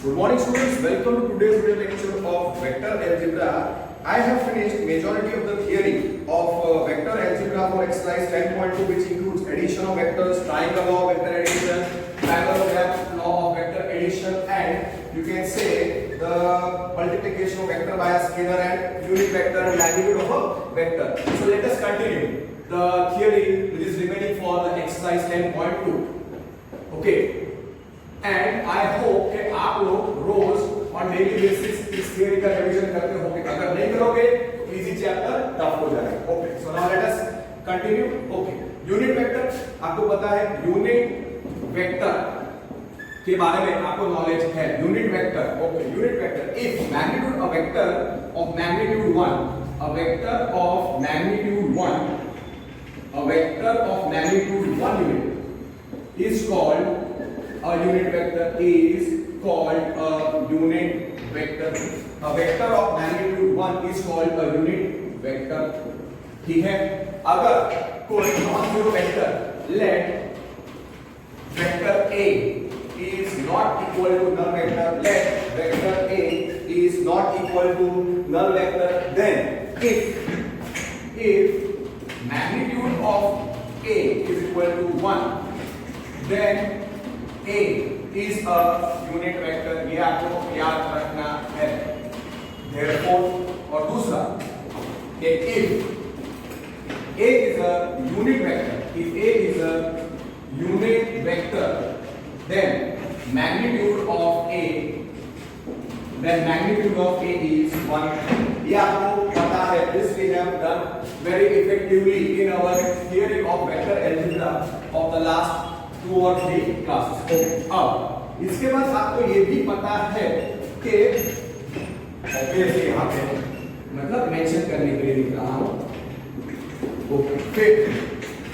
Good morning students, welcome to today's video lecture of vector algebra. I have finished majority of the theory of vector algebra for exercise 10.2 which includes addition of vectors, triangle law of vector addition, parallelogram law of vector addition, and you can say the multiplication of vector by a scalar and unit vector and magnitude of a vector. So let us continue the theory which is remaining for the exercise 10.2. Okay. And I hope कि आप लोग रोज on daily basis इस theory का revision करते होंगे. अगर नहीं करोगे तो इजी चैप्टर टफ हो जाएगा. Okay, so now let us continue. Okay, unit vector आपको पता है. यूनिट वेक्टर के बारे में आपको नॉलेज है. Unit vector, okay, unit vector if magnitude a vector of magnitude 1, a vector of magnitude 1, a vector of magnitude 1 unit is called a unit vector is called a unit vector. A vector of magnitude 1 is called a unit vector. ठीक है. अगर कोई non-zero vector let vector A is not equal to null vector, let vector A is not equal to null vector, then if magnitude of A is equal to 1, then A is a unit vector. ये आपको याद रखना है. Therefore, और दूसरा कि if A is a unit vector, if A is a unit vector, then magnitude of A is 1. ये आपको पता है. This we have done very effectively in our theory of vector algebra of the last 2 or 3 classes. अब इसके बाद आपको ये भी पता है कि ऑब्वियसली यहाँ पे मतलब मेंशन करने के लिए लिख रहा हूँ. ओके, फिर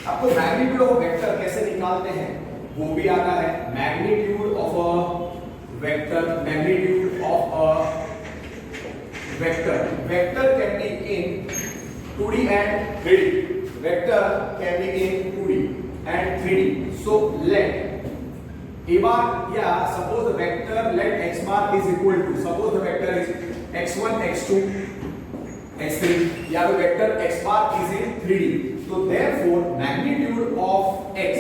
आपको मैग्नीट्यूड ऑफ वेक्टर कैसे निकालते हैं वो भी आता है. Magnitude of a vector, magnitude of a vector can be in 2D and 3D. Vector can be in 2D and 3D. So let a bar, yeah, suppose the vector let x bar is equal to, suppose the vector is x1, x2, x3, yeah, the vector x bar is in 3D. So therefore magnitude of x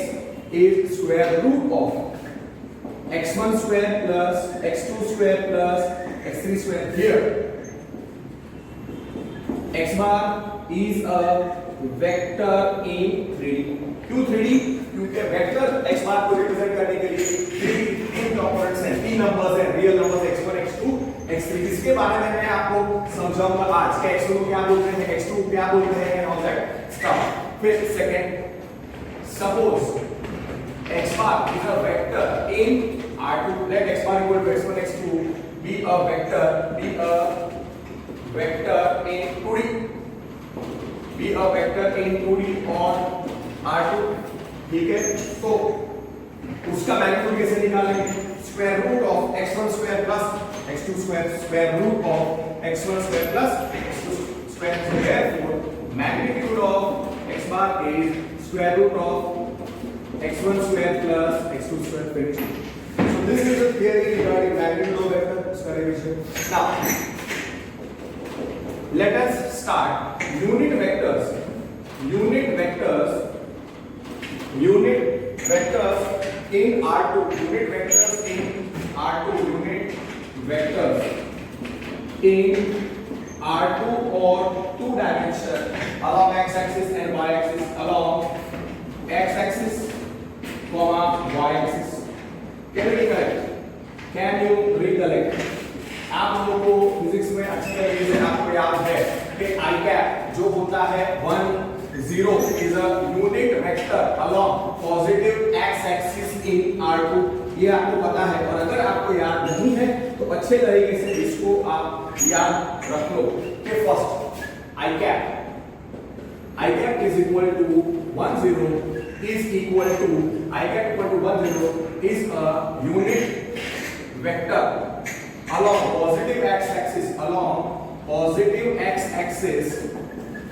is square root of x1 square plus x2 square plus x3 square. Here x bar is a vector in 3D. क्यों 3D? क्योंकि vector x बार को represent करने के लिए 3 components हैं, 3 numbers हैं, real numbers x1, x2, x3. इसके बारे में मैं आपको समझाऊंगा आज के x1 को क्या बोलते हैं, x2 को क्या बोलते हैं, ऑल दैट स्टफ. फिर second, suppose x bar is a vector in R2, let x bar equal to x1, x2 be a vector in 2D, be a vector in 2D on R2. ठीक है, तो उसका magnitude कैसे निकालेंगे? Square root of x1 square plus x2 square, square root of x1 square plus x2 square. So therefore magnitude of x bar is square root of x1 square plus x2 square. Finished. So this is the theory regarding magnitude of vector revision. Now let us start unit vectors. Unit vectors in R2, unit vectors in R2, unit vectors in R2 or 2 dimension along x axis and y axis, along x axis comma y axis. Can you recollect? Can you recollect? आप लोगों को physics में अच्छी तरीके से आपको याद है कि i cap जो होता है 1 0 is a unit vector along positive x axis in R2. ये आपको पता है. और अगर आपको याद नहीं है तो अच्छे तरीके से इसको आप याद रख लो कि first i cap is equal to 1 0 is equal to i cap equal to 1 0 is a unit vector along positive x axis, along positive x axis,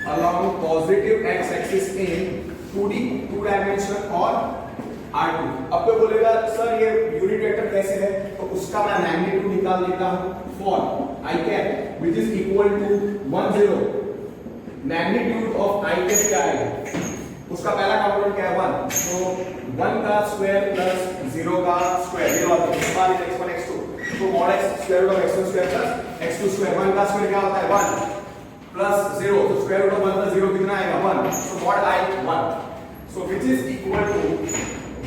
along positive x axis in 2D, 2 dimension or R2। अब कोई बोलेगा sir ये unit vector कैसे है, तो उसका मैं magnitude निकाल लेता हूं for I cap which is equal to 10। Magnitude of I cap क्या है, उसका पहला कंपोनेंट क्या है 1, तो 1 का स्क्वायर प्लस 0 का स्क्वायर, ये वाला x bar is x1 x2, तो mod x square root of x1 square plus x2 square, 1 का स्क्वायर क्या होता है 1 प्लस 0, तो स्क्वायर रूट ऑफ 1 प्लस 0 कितना आएगा 1, so mod I 1, so which is equal to,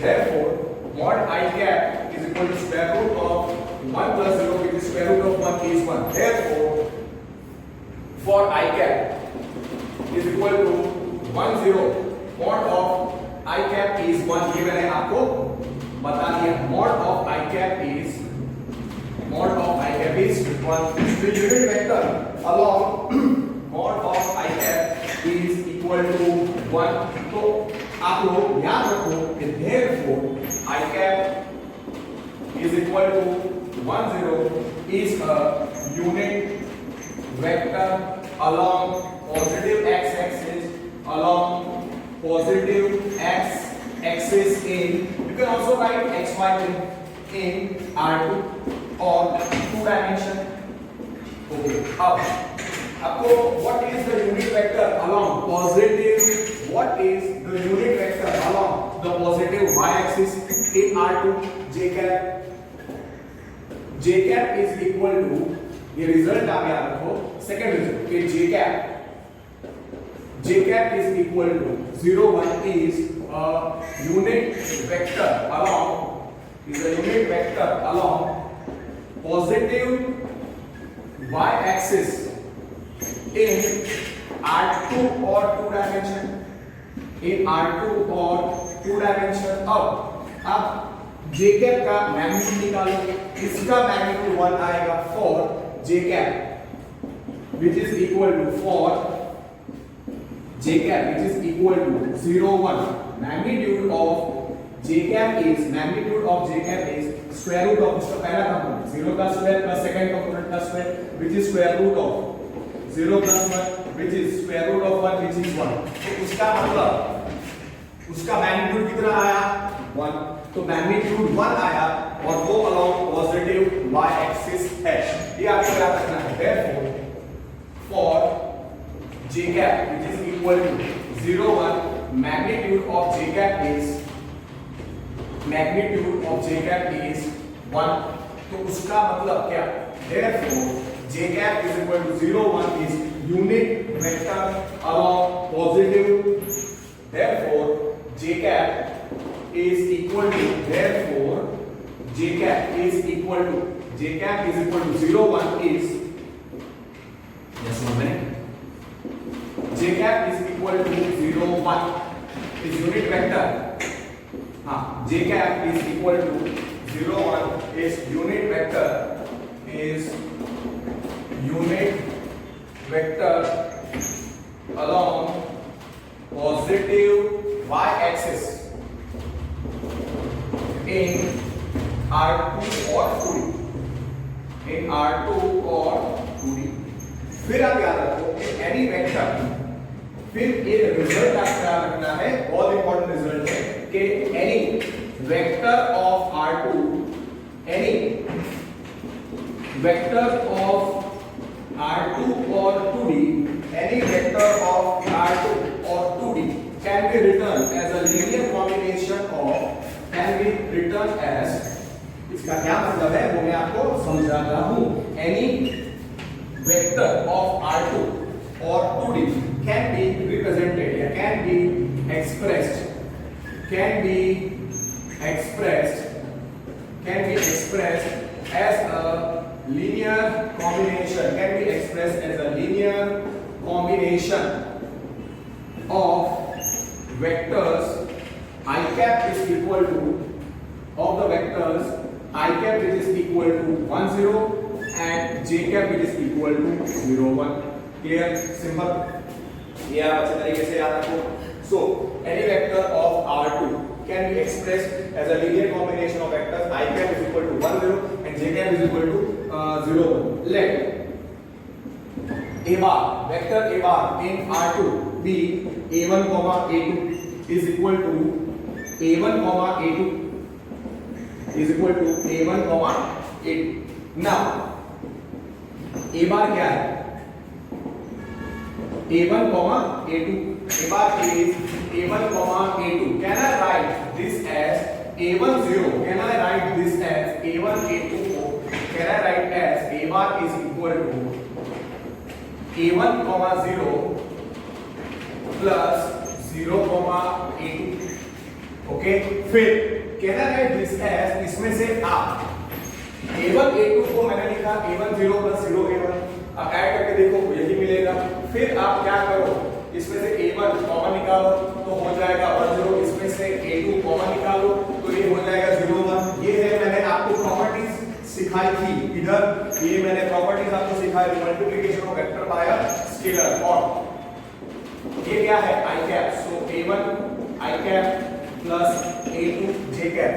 therefore mod I cap is equal to square root of 1 plus 0, which is square root of 1 is 1, therefore for I cap is equal to 1 0, mod of I cap is 1, ये मैंने आपको बता दिया, mod of I cap is 1, the unit vector along mod of I cap is equal to 1, तो आप लोग याद रखो कि therefore I cap is equal to 1 0 is a unit vector along positive x axis, along positive x axis in, you can also write xy in R2 or 2 dimension. Okay, अब आपको what is the unit vector along positive, what is the unit vector along the positive y axis in R2? j cap is equal to, ये result आप याद रखो, second result कि j cap is equal to 0 1 is a unit vector along positive y axis in R2 or 2 dimension, अब j cap का magnitude निकालो, इसका magnitude 1 आएगा for j cap which is equal to 0 1, magnitude of j cap is square root of उसका पहला component 0 का square plus second component का square which is square root of 0 plus 1 which is square root of 1 which is 1, तो उसका मतलब उसका magnitude कितना आया 1, तो मैग्नीट्यूड 1 आया और वो अलोंग पॉजिटिव y एक्सिस है, ये आपको याद रखना है। therefore for j cap which is equal to 0 1, magnitude of j cap is 1, तो उसका मतलब क्या, therefore j cap is equal to 0 1 is unit vector along positive, therefore j cap is equal to 0 1 is, just 1 minute, j cap is equal to 0 1 is unit vector, j cap is equal to 0 1 is unit vector along positive y axis in R2 or 2D, फिर आप याद रखो any vector, फिर ये result आपको याद रखना है, बहुत इंपॉर्टेंट रिजल्ट है कि any vector of R2 or 2D, any vector of R2 or 2D can be written as a linear combination of, इसका क्या मतलब है वो मैं आपको समझाता हूं। Any vector of R2 or 2D can be represented या can be expressed as a linear combination, of vectors I cap is equal to, of the vectors I cap which is equal to 1 0 and j cap which is equal to 0 1. Clear? Simple. ये आप अच्छे तरीके से याद रखो। So any vector of R2 can be expressed as a linear combination of vectors I cap is equal to 1 0 and j cap is equal to 0 1. Let a bar, vector a bar in R2 be a1 a2 is equal to a1 a2 is equal to a1 a2. now a bar क्या है, a1 a2, a bar is a1 a2. Can I write this as a1 0? Can I write this as a1 a2? Can I write as a bar is equal to a1 0 plus 0 a2. Okay, फिर can I write this as, इसमें से आप a1 a2 को मैंने लिखा a1 0 plus 0 a1, अब add करके देखो यही मिलेगा। फिर आप क्या करो, इसमें से a1 कॉमन निकालो तो हो जाएगा 1 0, इसमें से a2 कॉमन निकालो तो ये हो जाएगा 0 1। ये है मैंने आपको प्रॉपर्टीज सिखाई थी इधर, ये मैंने प्रॉपर्टीज आपको सिखाई थी, multiplication of vector by a scalar. और ये क्या है i cap, so a1 i cap plus a2 j cap,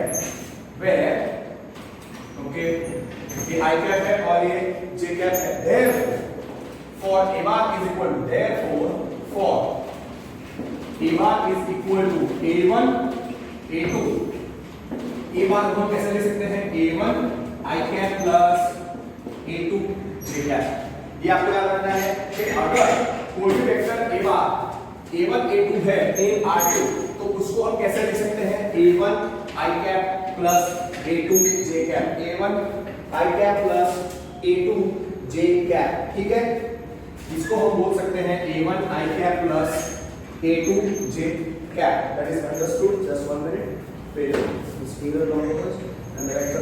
where okay ये i कैप है और ये j कैप है। therefore for a bar is equal to, therefore for a bar is equal to a1 a2, a bar को कैसे ले सकते हैं, a1 i cap plus a2 j cap. ये आपको याद रखना है कि अगर कोई भी vector a bar a1 a2 है in R2 तो उसको हम कैसे लिख सकते हैं, a1 i cap plus a2 j cap, a1 i cap plus a2 j cap, ठीक है। इसको हम बोल सकते हैं a1 i cap plus a2 j cap. That is understood, just 1 minute, फिर scalar dot and vector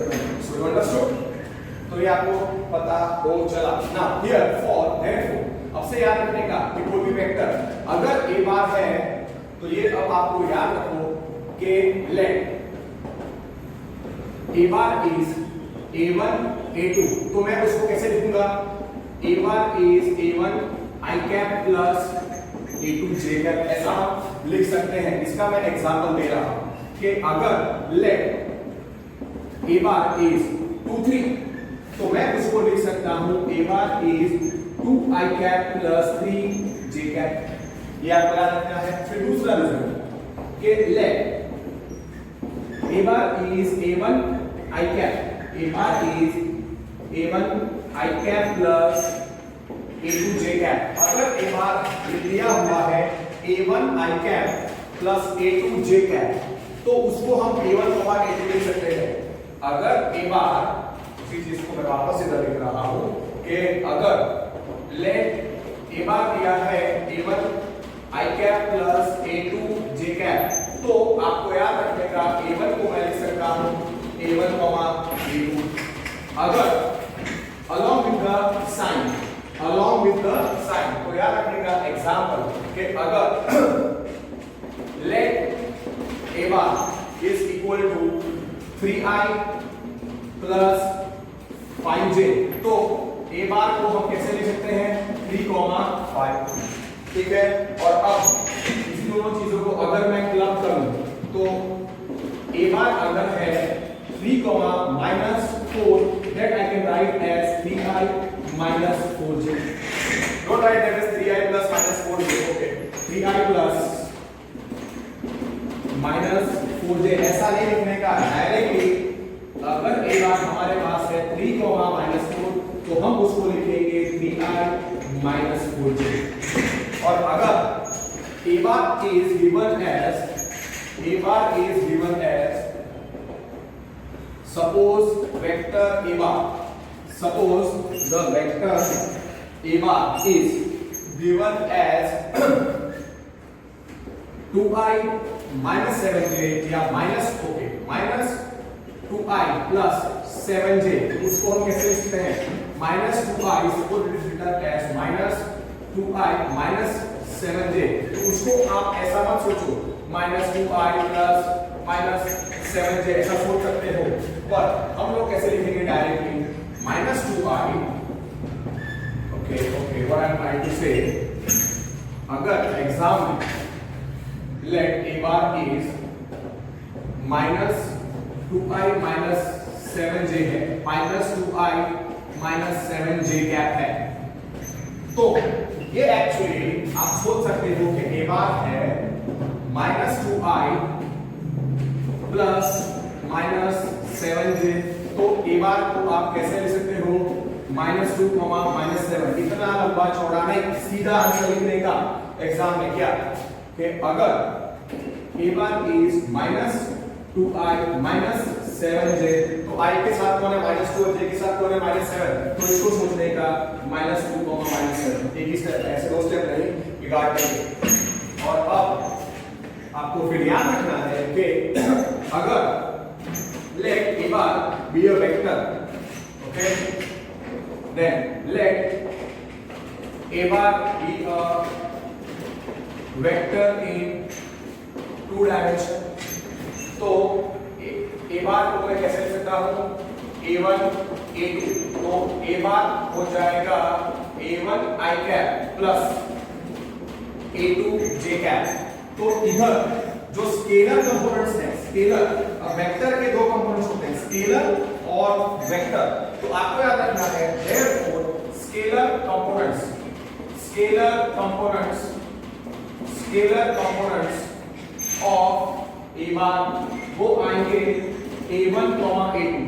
so understood, तो ये आपको पता हो चला ना। हियर फॉर देयरफॉर, अब से याद रखने का कि कोई भी वेक्टर अगर a बार है तो ये अब आपको याद रखो कि let a bar is a1 a2, तो मैं उसको कैसे लिखूंगा, a bar is a1 i cap plus a2 j cap, ऐसा हम लिख सकते हैं। इसका मैं एग्जांपल दे रहा हूं कि अगर लेट a बार इज 2 3 तो मैं उसको लिख सकता हूं a bar is 2 i cap plus 3 j cap, ये आपको याद रखना है। फिर दूसरा रिजल्ट कि let a bar is a1 i cap, a bar is a1 i cap plus a2 j cap. अगर a बार दिया हुआ है a1 i cap plus a2 j cap तो उसको हम a1 a2 लिख सकते हैं। अगर a बार, इसी चीज को मैं वापस इधर लिख रहा हूं कि अगर लेट a बार दिया है a1 i cap plus a2 j cap तो आपको याद रखने का a1 को मैं लिख सकता हूं a1 a2। अगर along with the sign, along with the sign, तो याद रखने का एग्जांपल कि अगर let a bar is equal to 3i plus 5j तो a बार को हम कैसे लिख सकते हैं, 3, 5, ठीक है। और अब इसी दोनों चीजों को अगर मैं क्लब करूं तो a बार अगर है 3, -4 that I can write as 3i minus 4j. Don't write that as 3i plus minus 4j. Okay, 3i plus minus 4j ऐसा नहीं लिखने का, डायरेक्टली अगर a बार हमारे पास है 3, -4 तो हम उसको लिखेंगे 3i minus 4j। और अगर a bar is given as suppose vector a bar, suppose the vector a bar is given as 2i minus 7j या minus 2i plus 7j, उसको हम कैसे लिखते हैं, minus 2i, suppose it is written as minus 2i minus 7j, तो उसको आप ऐसा मत सोचो minus 2i plus minus 7j ऐसा सोच सकते हो, पर हम लोग कैसे लिखेंगे directly minus 2i। okay, what I am trying to say, अगर एग्जाम में let a bar is minus 2i minus 7j है, minus 2i minus 7j cap है, तो ये एक्चुअली आप सोच सकते हो कि a बार है minus 2i plus minus 7j। तो ए बार को आप कैसे ले सकते हो, -2, -7। इतना लंबा चौड़ा नहीं, सीधा आंसर लिखने का एग्जाम में क्या कि अगर ए बार इज -2i -7j, तो i के साथ कौन है -2 और j के साथ कौन है -7, तो इसको सोचने का -2, -7। एक ही स्टेप, ऐसे दो स्टेप नहीं बिगाड़ने। और अब आपको फिर याद रखना है कि अगर let a bar be a vector, okay, then let a bar be a vector in 2 dimension। तो a bar को मैं कैसे लिख सकता हूँ, a1 a2, तो a bar हो जाएगा a1 i cap plus a2 j cap। तो इधर जो स्केलर कंपोनेंट्स हैं, स्केलर वेक्टर के दो कंपोनेंट्स होते हैं, स्केलर और वेक्टर। तो आपको याद रखना है therefore scalar components of A बार वो आएंगे a1, a2।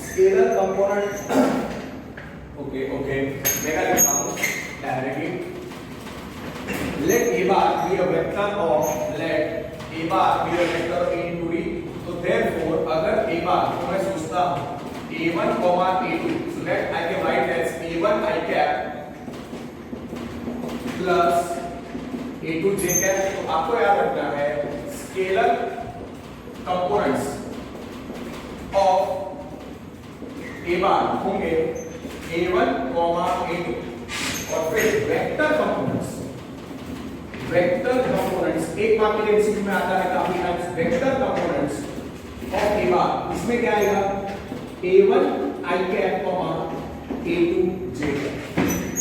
Scalar component okay मैं क्या लिखता हूं directly, let a bar be a vector in 2D। तो therefore अगर a bar को मैं सोचता हूँ a1, a2, so let I can write as a1 i cap plus a2 j cap। तो आपको याद रखना है scalar components of a bar होंगे a1, a2, और फिर वेक्टर कंपोनेंट्स एक मार्क के एमसीक्यू में आता है काफी times, vector components of A बार। इसमें क्या आएगा a1 i cap a2 j cap।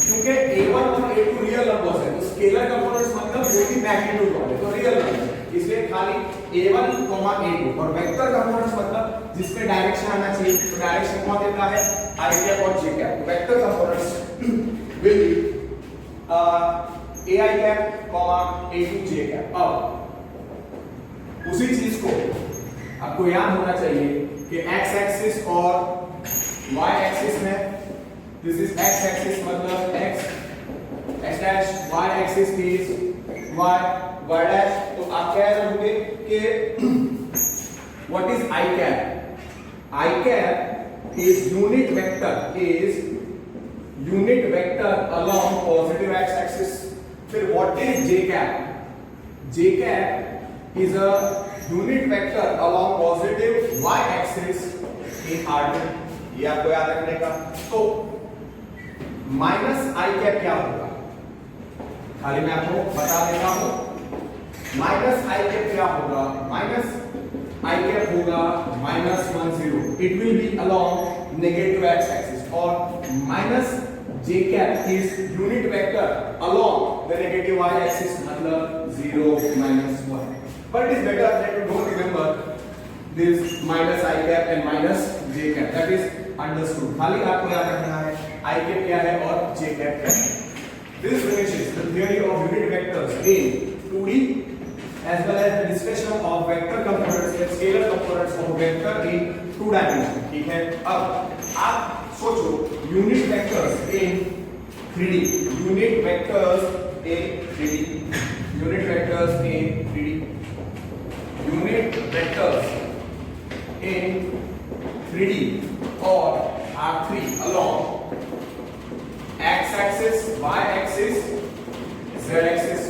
क्योंकि a1 और a2 रियल नंबर्स है, तो स्केलर कंपोनेंट्स मतलब जो भी मैग्नीट्यूड वाले, तो रियल नंबर, इसलिए खाली a1, a2। और वेक्टर कंपोनेंट्स मतलब जिसमें डायरेक्शन आना चाहिए, तो डायरेक्शन कौन देता है i cap और j cap। Vector components will be ai cap, a2 j cap। अब उसी चीज को आपको याद होना चाहिए कि x एक्सिस और y एक्सिस में, दिस इज x एक्सिस मतलब x dash, y axis is y dash. तो आप क्या करोगे कि what is i cap is unit vector along positive x axis। फिर what is j cap? J cap is a unit vector along positive y axis in R2। ये आपको याद रखने का। तो माइनस आई कैप क्या होगा, खाली मैं आपको बता देता हूं। माइनस आई कैप क्या होगा, माइनस आई कैप होगा -10। It will be along negative x axis। और minus j cap is unit vector along the negative y axis मतलब 0, -1। But it is better that you don't remember this minus I cap and minus j cap, that is understood। खाली आपको याद रखना है I cap क्या है और j cap क्या है। This finishes the theory of unit vectors in 2D as well as the discussion of vector components and scalar components of vector in 2 dimension। ठीक है, अब आप सोचो unit vectors in 3D, unit vectors in 3D, unit vectors in 3D, unit vectors in 3D और R3 along x axis, y axis, z axis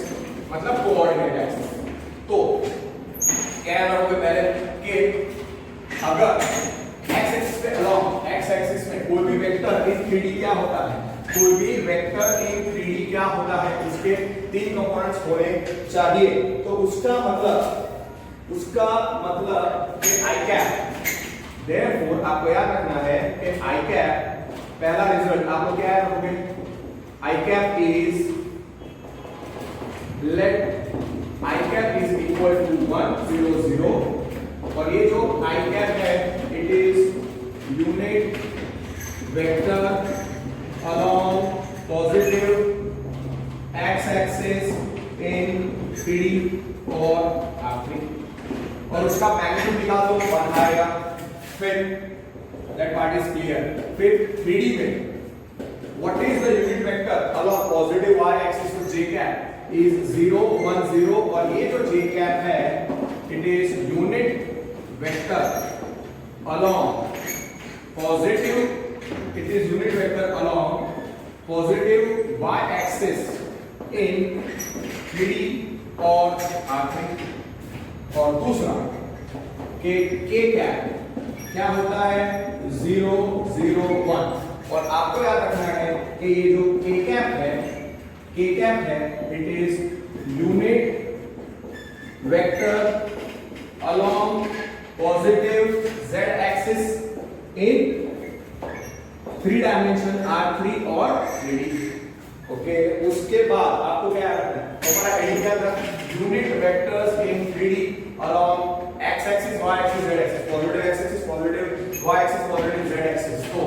मतलब coordinate axis. तो क्या करोगे पहले कि अगर x axis पे along x axis में कोई भी वेक्टर इन 3D क्या होता है, कोई भी वेक्टर इन 3D क्या होता है, उसके 3 कंपोनेंट्स होने चाहिए। तो उसका मतलब कि i cap, therefore आपको याद रखना है कि i cap पहला रिजल्ट आपको क्या है रखोगे, i cap is let i cap is equal to 1 0 0। और ये जो i cap है it is unit vector along positive x axis in 3D और R3। और उसका मैग्नीट्यूड निकाल दो 1 आएगा। फिर दैट पार्ट इज क्लियर। फिर 3D में what is the unit vector along positive y axis to j cap is 0 1 0 और ये जो j कैप है it is unit vector along positive y axis in 3D और R3। और दूसरा k cap क्या होता है 0 0 1 और आपको याद रखना है कि ये जो k कैप है it is unit vector along positive z axis in 3 dimension R3 और 3D। ओके, उसके बाद आपको क्या रखना है हमारा हेडिंग क्या था unit vectors in 3D along x axis y axis z axis positive x axis positive y axis positive z axis। तो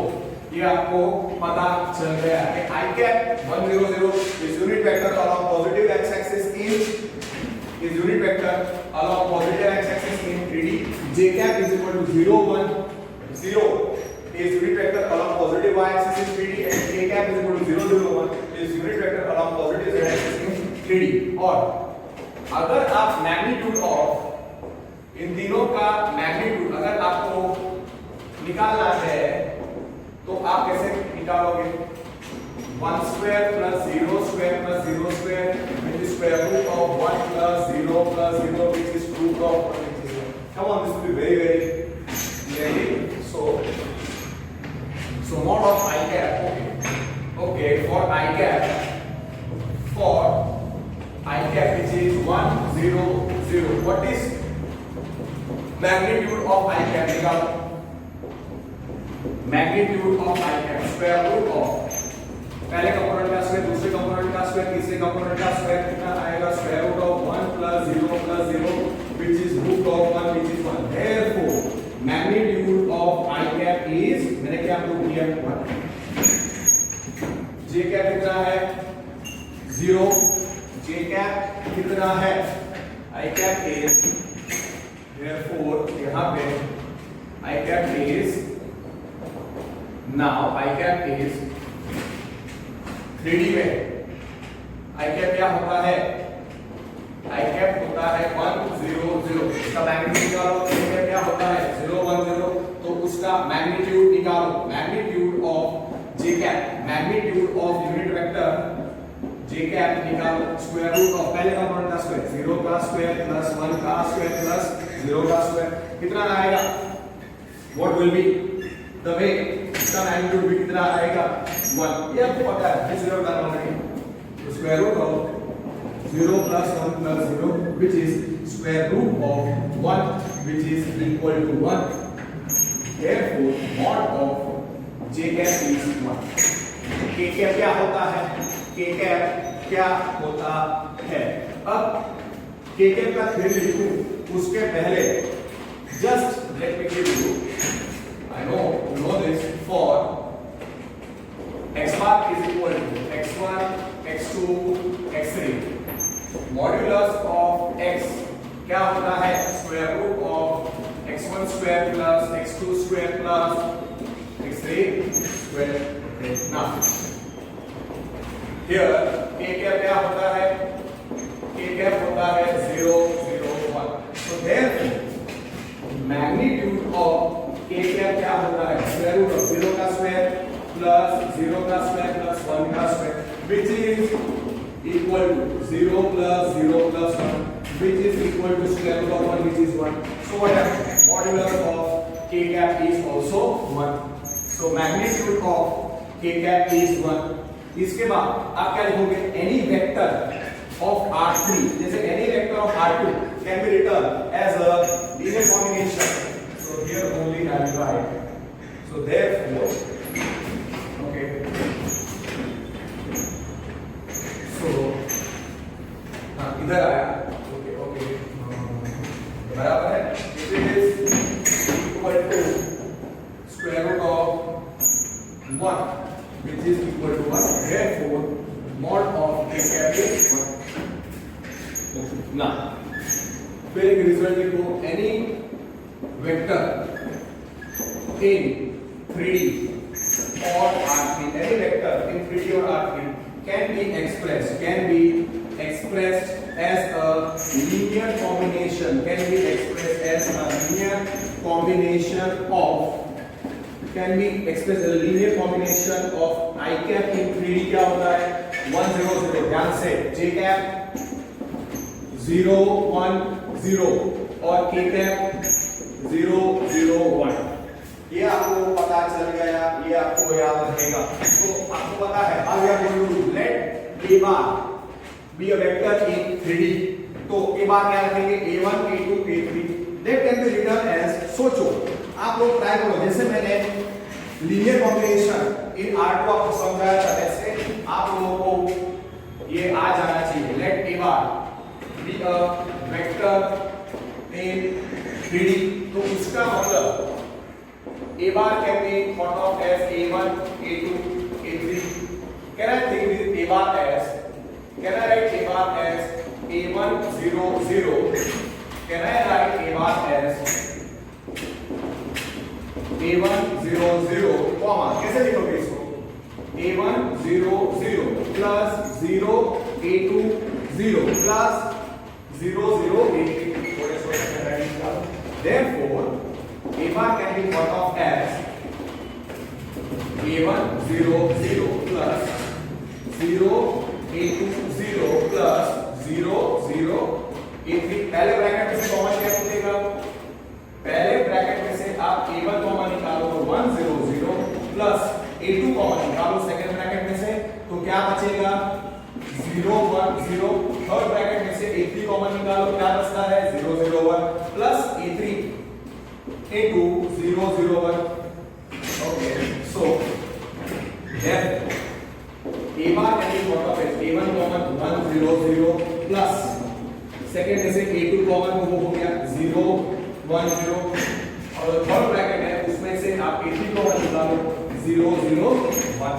ये आपको पता चल गया है i cap 100 is unit vector along positive x axis is unit vector along positive x axis in 3D। j cap is equal to 0 1 0 is unit vector along positive y axis in 3D and k cap is equal to 0 0 1 is unit vector along positive z axis in 3D। और अगर आप magnitude of इन तीनों का magnitude अगर आपको निकालना है तो आप कैसे निकालोगे 1 square plus 0 square plus 0 square which is square root of 1 plus 0 plus 0 which is root of 1 which is 1। Come on, this will be very very so mod of I cap okay for I cap which is 1 0 0 what is magnitude of I cap निकालो magnitude of I cap square root of पहले component का square दूसरे component का square तीसरे component का square कितना आएगा square root of 1 plus 0 which is root of 1 which is 1। therefore magnitude of I cap is मैंने क्या प्रूव किया 1। j cap कितना है 0 j cap कितना है I cap is therefore यहाँ पे I cap is now I cap is 3D में I cap क्या होता है I cap होता है 1 0 0 इसका मैग्नीट्यूड निकालो I cap क्या होता है 0 1 0 तो उसका मैग्नीट्यूड निकालो magnitude of j cap magnitude of unit vector j cap निकालो स्क्वायर रूट ऑफ पहले कंपोनेंट का स्क्वायर 0 का स्क्वायर प्लस 1 का स्क्वायर प्लस 0 का स्क्वायर कितना आएगा what will be the way इसका मैग्नीट्यूड भी कितना आएगा 1। ये आपको पता है इस जरूर करना है तो square root of 0 plus 1 plus 0 which is square root of 1 which is equal to 1। therefore mod of j cap is 1। k cap क्या होता है k cap क्या होता है अब k cap का थ्योरम लिखूं उसके पहले just let me give you I know you know this for x bar is equal to x1 x2 x3 modulus of x क्या होता है square root of x1 square plus x2 square plus x3 square। okay now here k cap क्या होता है k cap होता है 0 0 1 so therefore magnitude of k cap क्या होता है square root of 0 का square plus 0 का square plus 1 का square which is equal to 0 plus 0 plus 1 which is equal to square root of 1 which is 1। so what happens modulus of k cap is also 1। so magnitude of k cap is 1। इसके बाद आप क्या लिखोगे any vector of R3 जैसे any vector of R2 can be written as a linear combination। so here only I will write so therefore okay so इधर आया okay okay बराबर है it is equal to square root of 1 which is equal to 1 therefore mod of k cap is 1। now फिर एक result लिखो any in 3D or R3, any vector in 3D or R3 can be expressed as a linear combination, of I cap in 3D क्या होता है 1 0 0, ध्यान से j cap 0 1 0 और k cap 0 0 1। ये आपको पता चल गया, ये आपको याद रहेगा। तो आपको पता है how we are going to let a bar be a vector in 3D। तो a bar क्या रखेंगे a1 a2 a3, that can be written as, सोचो आप लोग ट्राई करो, जैसे मैंने लीनियर कॉम्बिनेशन इन R2 आपको समझाया था, वैसे आप लोगों को ये आ जाना चाहिए। let a bar be a vector in 3D, तो उसका मतलब a bar can be thought of as a1 a2 a3। can I think this a bar as, can I write a bar as a1 0 0, can I write a bar as a1 0 0 comma, कैसे लिखोगे इसको a1 0 0 plus 0 a2 0 plus 0 0 a3। therefore a bar can be thought of as a1 0 0 plus 0 a2 0 plus 0 0 a3। पहले bracket में से common क्या निकलेगा, पहले bracket में से आप a1 कॉमन निकालो तो 1 0 0 प्लस a2 कॉमन निकालो सेकंड ब्रैकेट में से तो क्या बचेगा 0 1 0, थर्ड ब्रैकेट में से a3 कॉमन निकालो क्या बचता है 0 0 1 plus a3 a2 0 0 1। okay, so then a bar can be thought of as a1 common 1 0 0 plus second में से a2 कॉमन वो हो गया 0 1 0 और थर्ड ब्रैकेट है उसमें से आप a3 कॉमन निकालो 0 0 1।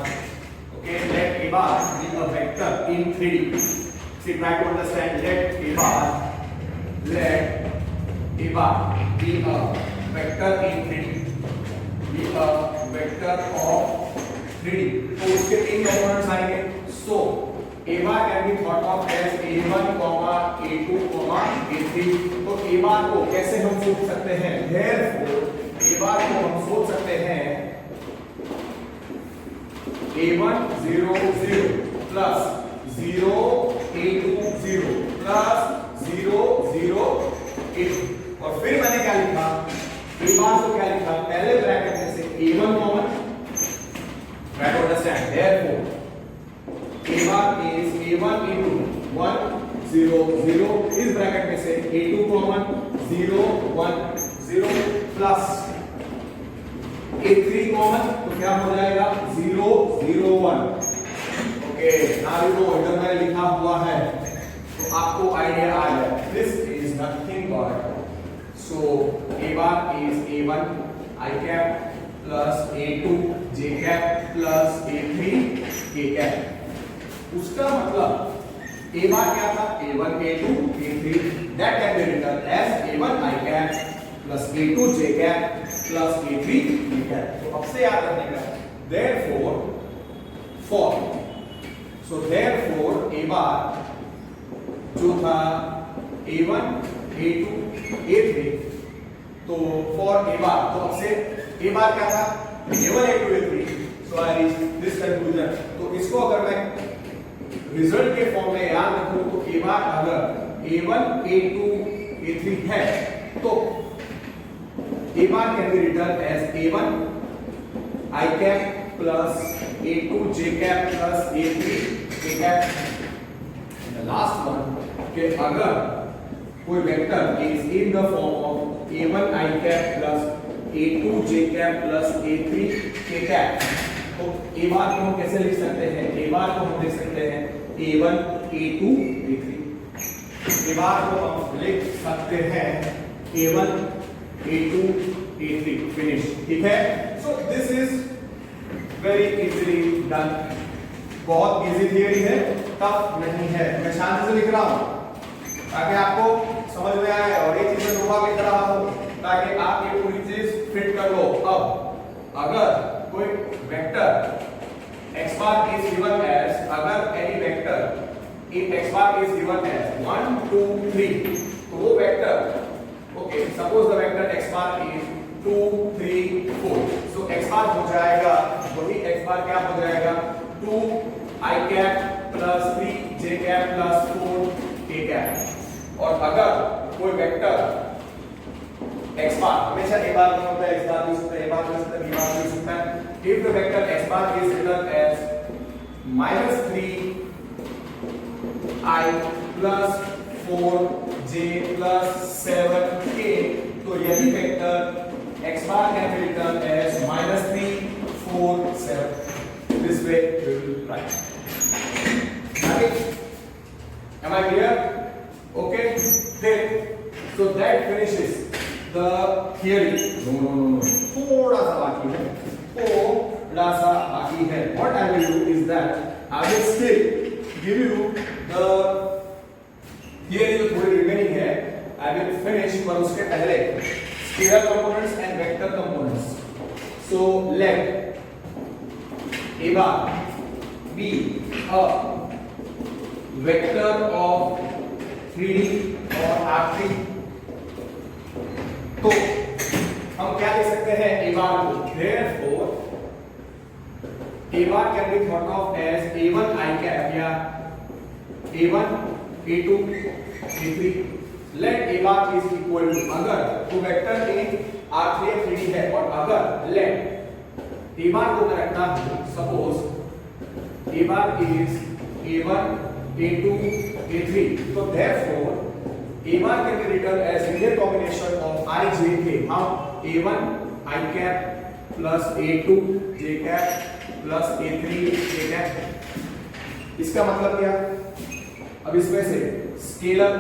okay, let a bar be a vector in 3D। see, try to understand, let a bar be a vector in 3D, be a vector of 3D। तो उसके तीन कंपोनेंट्स आएंगे। so a bar can be thought of as a1 a2 a3। तो a bar को कैसे हम सोच सकते हैं, therefore a bar को हम सोच सकते हैं a1 0 0 plus 0 a2 0 plus 0 0 a2। और फिर मैंने क्या लिखा, a bar को क्या लिखा, पहले ब्रैकेट में से a1 common, try to understand, therefore a bar is a1 into 1 0 0, इस ब्रैकेट में से a2 common 0 1 0 plus a3 common तो क्या हो जाएगा 0 0 1। ओके, नाउ यू नो इधर मैंने लिखा हुआ है तो आपको आइडिया आ जाए। This is nothing but, so a bar is a1 I cap plus a2 j cap plus a3 k cap। उसका मतलब a bar क्या था, a1 a2 a3, that can be written as a1 I cap plus a2 j cap plus a3 k cap। तो अब से याद रखिएगा, therefore a bar जो था a1 a2 a3, तो for a bar तो अब से a bar क्या था a1 a2 a3, so I reach this conclusion। तो इसको अगर मैं रिजल्ट के फॉर्म में याद रखूं तो a bar अगर a1 a2 a3 है तो a bar can be written as a1 I cap plus a2 j cap plus a3 k cap। the last one कि अगर कोई vector is in the form of a1 I cap plus a2 j cap plus a3 k cap तो a bar को हम कैसे लिख सकते हैं, a bar को हम लिख सकते हैं a1 a2 a3। a bar को हम लिख सकते हैं a1 a2 a3, फिनिश। ठीक है, so this is very easily done. बहुत इजी थियरी है, टफ नहीं है। मैं शांति से लिख रहा हूं ताकि आपको समझ में आए और एक चीज में रुका भी कर रहा हूं ताकि आप ये पूरी चीज फिट कर लो। अब if x bar is given as 1 2 3, तो वो vector, okay, suppose the vector x bar is 2 3 4, so x bar हो जाएगा, वही x bar क्या हो जाएगा, 2 I cap plus 3 j cap plus 4 k cap। और अगर कोई वेक्टर x bar हमेशा a bar में होता है, x bar भी होता है, a bar भी होता है, b bar भी होता है, if the vector x bar is written as -3 I plus 4j plus 7k, तो यही vector x bar can be written as -3 4 7, this way we will write। Am I clear? Okay, then so that finishes the theory। no, थोड़ा सा बाकी है, थोड़ा सा बाकी है। What I will do is that I will still give you the theory जो थोड़ी remaining है, I will finish, पर उसके पहले scalar components and vector components। So let a bar be a vector of 3D or R3, तो हम क्या लिख सकते हैं a bar को, therefore a bar can be thought of as a1 I cap या a1 a2 a3। let a bar is equal to, अगर तो वेक्टर a R3 या 3D है, और अगर let a bar को मैं रखना हूं, suppose a bar is a1 a2 a3, तो therefore a bar can be written as linear combination of I j k, हम a1 I cap plus a2 j cap plus a3 k cap। इसका मतलब क्या, अब इसमें से scalar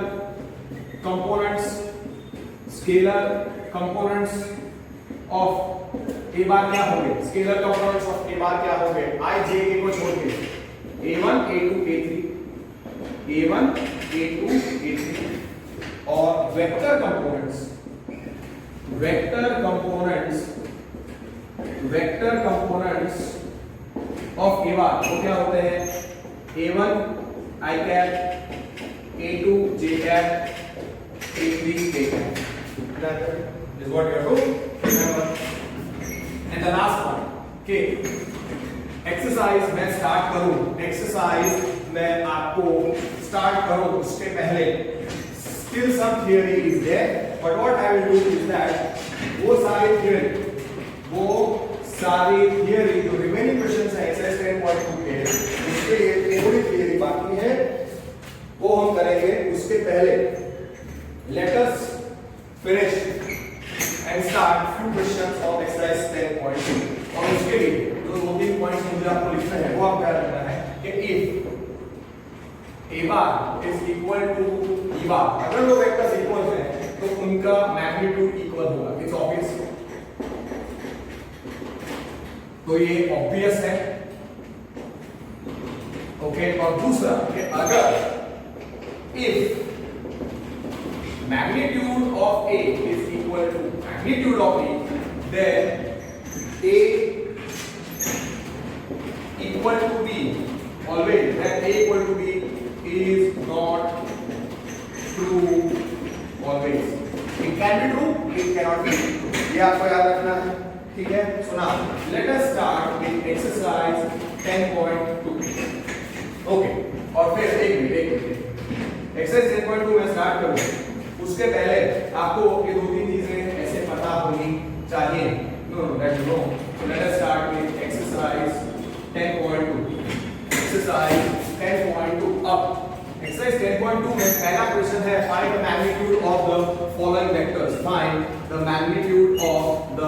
components of a bar क्या होंगे, scalar components of a bar क्या होंगे, I j k को छोड़ के a1 a2 a3 a1 a2 a3, और vector components of a bar वो क्या होते हैं, a1 I cap a2 j cap a3 k cap। that is what you have to remember। and the last one, okay, exercise मैं start करूं, exercise मैं आपको start करूं उसके पहले still some theory is there, but what I will do is that वो सारे theory जो remaining questions है exercise 10.2 के, उसके लिए थोड़ी theory बाकी है, वो हम करेंगे। उसके पहले let us finish and start few questions of exercise 10.2, और उसके लिए जो 2-3 पॉइंट्स मुझे आपको लिखना है वो आपको याद रखना है कि if a bar is equal to b bar, अगर दो वेक्टर्स इक्वल हैं तो उनका मैग्नीट्यूड इक्वल होगा, इट्स ऑब्वियस। तो ये ऑब्वियस है, ओके। और दूसरा कि अगर if magnitude of A is equal to magnitude of A, then A equal to B, always that A equal to B is not true always। it can be true, it cannot be true, ये आपको याद रखना है, ठीक है। सुना, let us start with exercise 10.2, okay. और फिर एक मिनट एक्सरसाइज 10.2 में स्टार्ट करूं उसके पहले आपको ये 2-3 चीजें ऐसे पता होनी चाहिए। Know that you know, so let us start with exercise 10.2। Exercise 10.2 अब एक्सरसाइज 10.2 में पहला क्वेश्चन है find the magnitude of the following vectors, find the magnitude of the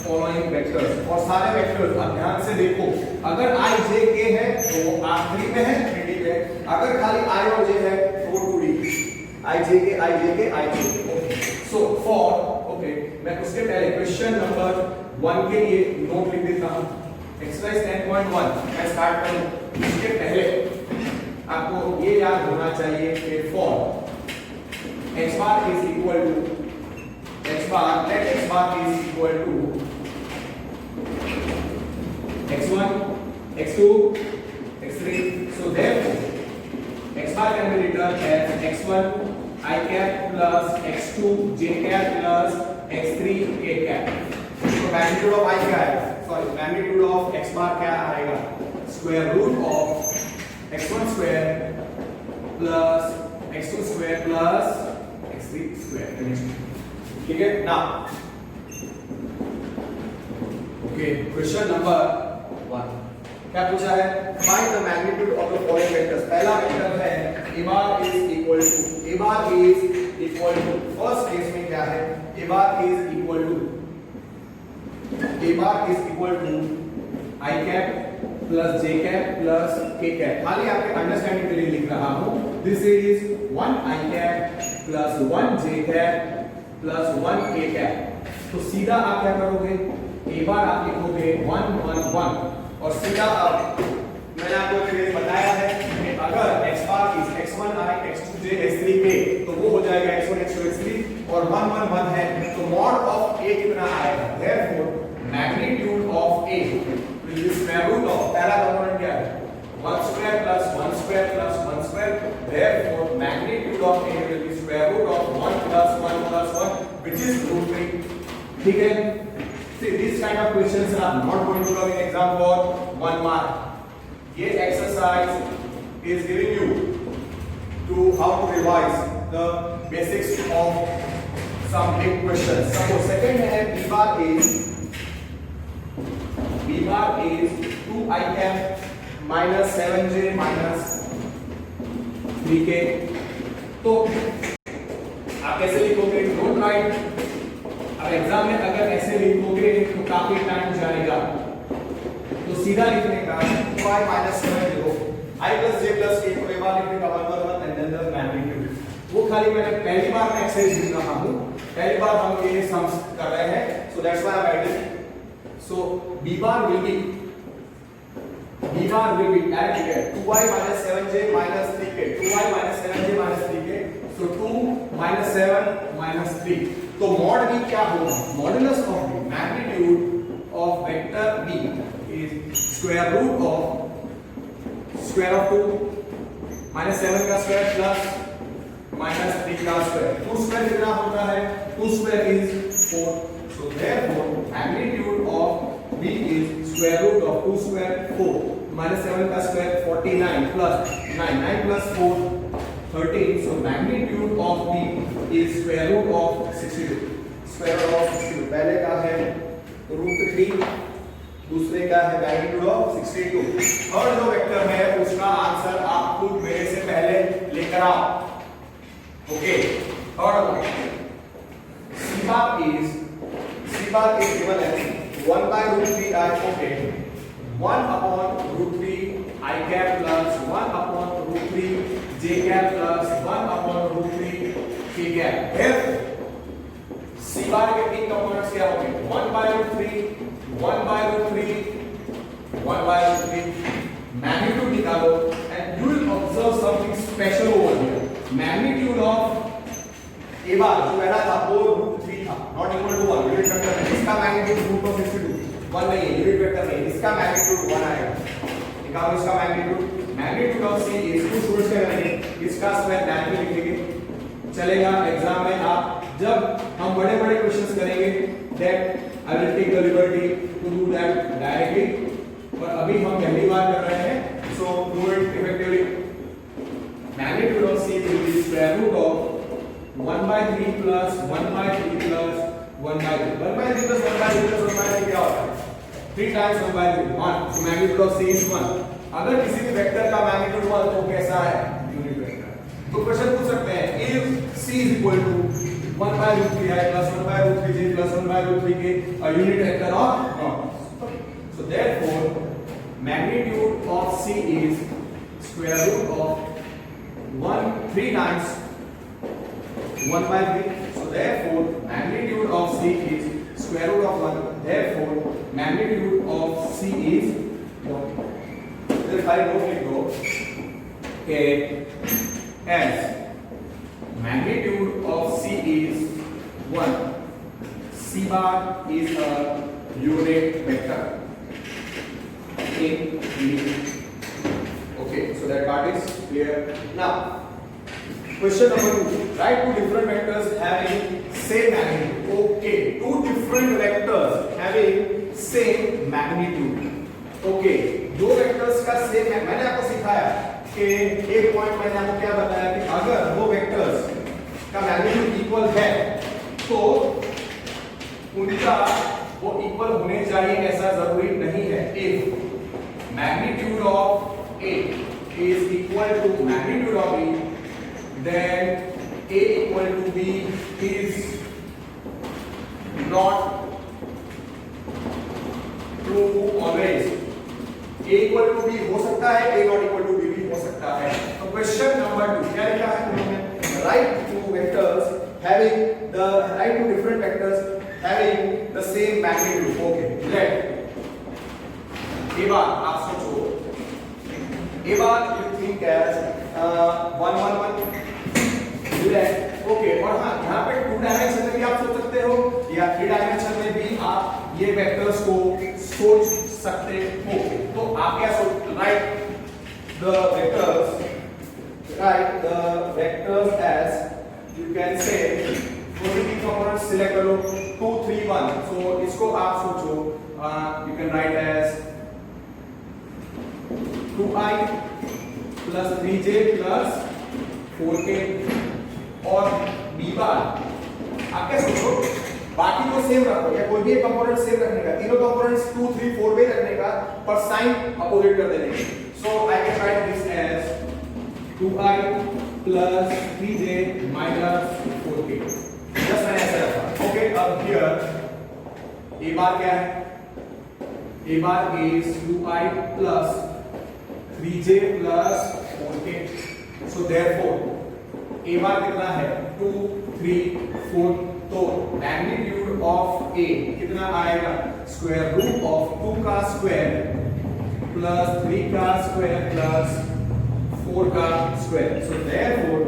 following vectors. और सारे वेक्टर्स आप ध्यान से देखो, अगर i j k है तो वो R3 में है, 3D में है, अगर खाली i और j है तो वो 2D, i j k i j k i j k, okay. So for, okay, मैं उसके पहले क्वेश्चन नंबर 1 के लिए नोट लिख देता हूं। एक्सरसाइज 10.1 मैं स्टार्ट करूं उसके पहले आपको ये याद होना चाहिए कि for x bar is equal to x bar, let x bar is equal to x1 x2 x3, so therefore x bar can be written as x1 I cap plus x2 j cap plus x3 k cap. तो magnitude of i क्या आएगा, sorry magnitude of x bar क्या आएगा, square root of x1 square plus x2 square plus x3 square. ठीक है ना. Okay, question number 1 क्या पूछा है, find the magnitude of the following vectors. पहला वेक्टर है a bar is equal to first case में क्या है, a bar is equal to i cap plus j cap plus k cap. खाली आपके अंडरस्टैंडिंग के लिए लिख रहा हूं. This is 1 i cap plus 1 j cap plus 1 k cap. तो सीधा आप क्या करोगे, a बार आप लिखोगे 1 1 1 और सीधा अब मैंने आपको पहले बताया है कि अगर x bar is x1 i x2 j x3 k तो वो हो जाएगा x1 x2 x3 और 1 1 1 है तो mod ऑफ a कितना आएगा. therefore magnitude of a will be square root of, पहला कंपोनेंट क्या है 1 square plus 1 square plus 1 square. therefore magnitude of a will be square root of 1 plus 1 plus 1 which is root 3. ठीक है. See, these kind of questions are not going to come in exam for 1 mark. ये exercise is giving you to how to revise the basics of some big questions. Suppose second है b bar is 2i cap minus 7j minus 3k. तो आप कैसे लिखोगे, don't write. अब exam में अगर ऐसे लिखोगे तो काफी टाइम जाएगा. तो सीधा लिखने का 2i minus 7 i plus j plus k को एक बार लिखने का 1 1 1 and then the magnitude. वो खाली मैंने पहली बार में एक्सरसाइज लिख रहा हूं, पहली बार हम ये सम्स कर रहे हैं. so that's why I'm writing. so b bar will be add 2i minus 7j minus 3k, 2i minus 7j minus 3k. so 2 minus 7 minus 3. तो mod b क्या होगा, modulus of b, magnitude of vector b is square root of square of 2 minus 7 का square plus minus 3 का square. 2 square कितना होता है, 2 square is 4. so therefore magnitude of b is square root of 2 square 4 minus 7 का square 49 plus 9 9 plus 4 13. so magnitude of b is square root of 62. square root of 62 पहले का है √3, दूसरे का है मैग्नीट्यूड ऑफ 62. थर्ड जो वेक्टर है उसका आंसर आप खुद मेरे से पहले लेकर आओ. Okay, third one c bar is given as 1 by √3 i. okay, 1 upon √3 i cap plus 1 upon √3 j cap plus 1 upon √3 k cap. therefore c bar के तीन कंपोनेंट्स क्या होंगे, 1 by √3 1 by √3 1 by √3. magnitude निकालो and you will observe something special over here. magnitude of a bar जो पहला था वो √3 था, not equal to 1. Unit vector है, इसका मैग्नीट्यूड √62 1 नहीं है, यूनिट वेक्टर नहीं, इसका मैग्नीट्यूड 1 आएगा. निकालो इसका magnitude of c is 2 students क्या करेंगे, इसका स्क्वायर डायरेक्टली लिखेंगे. चलेगा एग्जाम में आप जब हम बड़े बड़े क्वेश्चंस करेंगे that I will take the liberty to do that directly. पर अभी हम पहली बार कर रहे हैं, so do it effectively. Magnitude of c will be square root of 1 by 3 plus 1 by 3 plus 1 by 3. 1 by 3 plus 1 by 3 plus 1 by 3 क्या होता है, 3 times 1 by 3 1. so magnitude of c is 1. अगर किसी भी वेक्टर का मैग्नीट्यूड 1 तो कैसा है, यूनिट वेक्टर. तो क्वेश्चन पूछ सकते हैं if c is equal to 1 by √3 i plus 1 by √3 j plus 1 by √3 k a unit vector or not. so therefore magnitude of c is square root of 1 3 times 1 by 3. so therefore magnitude of c is square root of 1. therefore magnitude of c is 1. इधर खाली note लिख दो कि as magnitude of c is 1, c bar is a unit vector in unit. Okay, so that part is clear. Now Question number 2. Write two different vectors having same magnitude. Okay, two different vectors having same magnitude. Okay, दो vectors का same है. मैंने आपको सिखाया कि एक point मैंने आपको क्या बताया कि अगर दो वेक्टर्स का मैग्नीट्यूड इक्वल है तो उनका वो इक्वल होने चाहिए ऐसा जरूरी नहीं है. If magnitude of A is equal to magnitude of B, then A equal to B is not true always. A equal to B हो सकता है, A not equal to B भी हो सकता है. तो क्वेश्चन नंबर 2 क्या लिखा है उन्होंने? Write two vectors having the write two different vectors having the same magnitude. Okay, let A bar आप सोचो. A bar you think as 1 1 1. Let okay और हाँ यहाँ पे 2 डायमेंशन में भी आप सोच सकते हो या 3 डायमेंशन में भी आप ये वेक्टर्स को सोच सकते हो. तो आप क्या सोच write the vectors as you can say positive components select करो 2 3 1. so इसको आप सोचो you can write as 2i plus 3j plus 4k और b बार आप क्या सोचो बाकी को सेम रखो या कोई भी एक कंपोनेंट सेम रखने का. तीनों कंपोनेंट्स 2 3 4 में रखने का पर साइन अपोजिट कर देने का. so I can write this as 2i plus 3j minus 4k. just मैंने ऐसे रखा. okay अब here a बार क्या है? a bar is 2i plus 3j plus 4k. so therefore a बार कितना है? 2 3 4. तो मैग्नीट्यूड ऑफ a कितना आएगा? स्क्वायर रूट ऑफ 2 का स्क्वायर प्लस 3 का स्क्वायर प्लस 4 का square. So therefore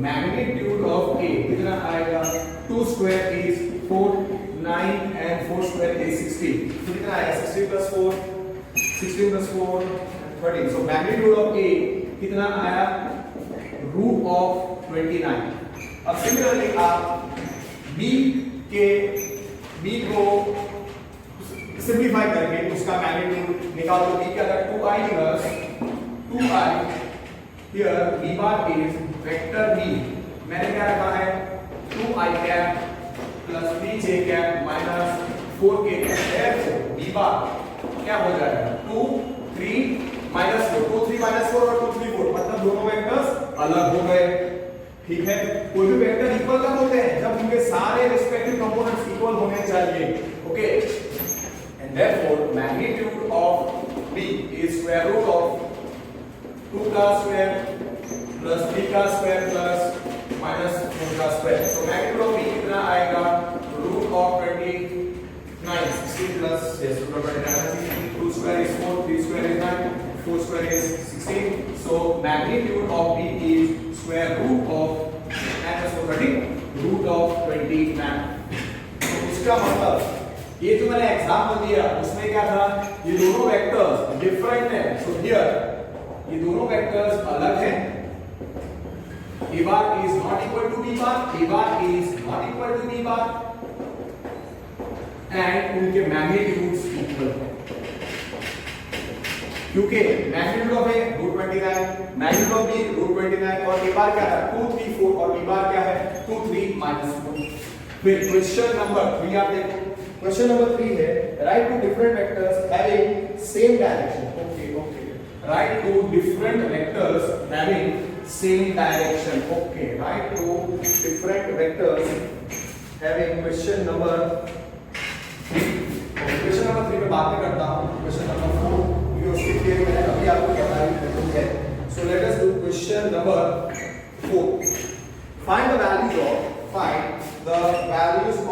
magnitude of a कितना आएगा? 2 square is 4 9 and 4 square is 16. तो कितना आएगा? 16 plus 4 16 plus 4 13. So magnitude of a कितना आया? Root of 29. अब सिमिलरली आप b को सिंपलीफाई करके उसका मैग्नीट्यूड निकालो. b क्या था? 2i plus 2i. here b bar is vector b. मैंने क्या रखा है? 2i cap plus 3j cap minus 4k cap. therefore b bar क्या हो जाएगा? 2 3 minus 4. 2 3 minus 4 और 2 3 4 मतलब दोनों वेक्टर्स अलग हो गए. ठीक है. कोई भी वेक्टर इक्वल कब होते हैं? जब उनके सारे रिस्पेक्टिव कंपोनेंट्स इक्वल होने चाहिए. Okay and therefore magnitude of b is square root of 2 का स्क्वायर प्लस 3 का स्क्वायर प्लस माइनस 4 का square. So magnitude of b कितना आएगा? Root of 29 16 plus 6 root of 29 2 square is 4 3 square is 9 4 square is 16. So magnitude of b is square root of minus 30 root of 29. तो इसका मतलब ये जो मैंने एग्जाम्पल दिया उसमें क्या था? ये दोनों वेक्टर्स डिफरेंट हैं. सो हियर ये दोनों वेक्टर्स अलग हैं. a bar is not equal to b bar. a bar is not equal to b bar and उनके मैग्नीट्यूड्स इक्वल हैं क्योंकि magnitude of a root 29 magnitude of b root 29 और a bar क्या है? 2 3 4 और b बार क्या है? 2 3 minus 4. फिर क्वेश्चन नंबर 3 आप देखो. क्वेश्चन नंबर 3 है write two different vectors having same direction. Okay write two different vectors having same direction. Okay write two different vectors having question number 3. Question number 3 पे बात करता हूं. क्वेश्चन नंबर 4 उसकी theory मैंने अभी आपको बताई है. So let us do question number 4. Find the values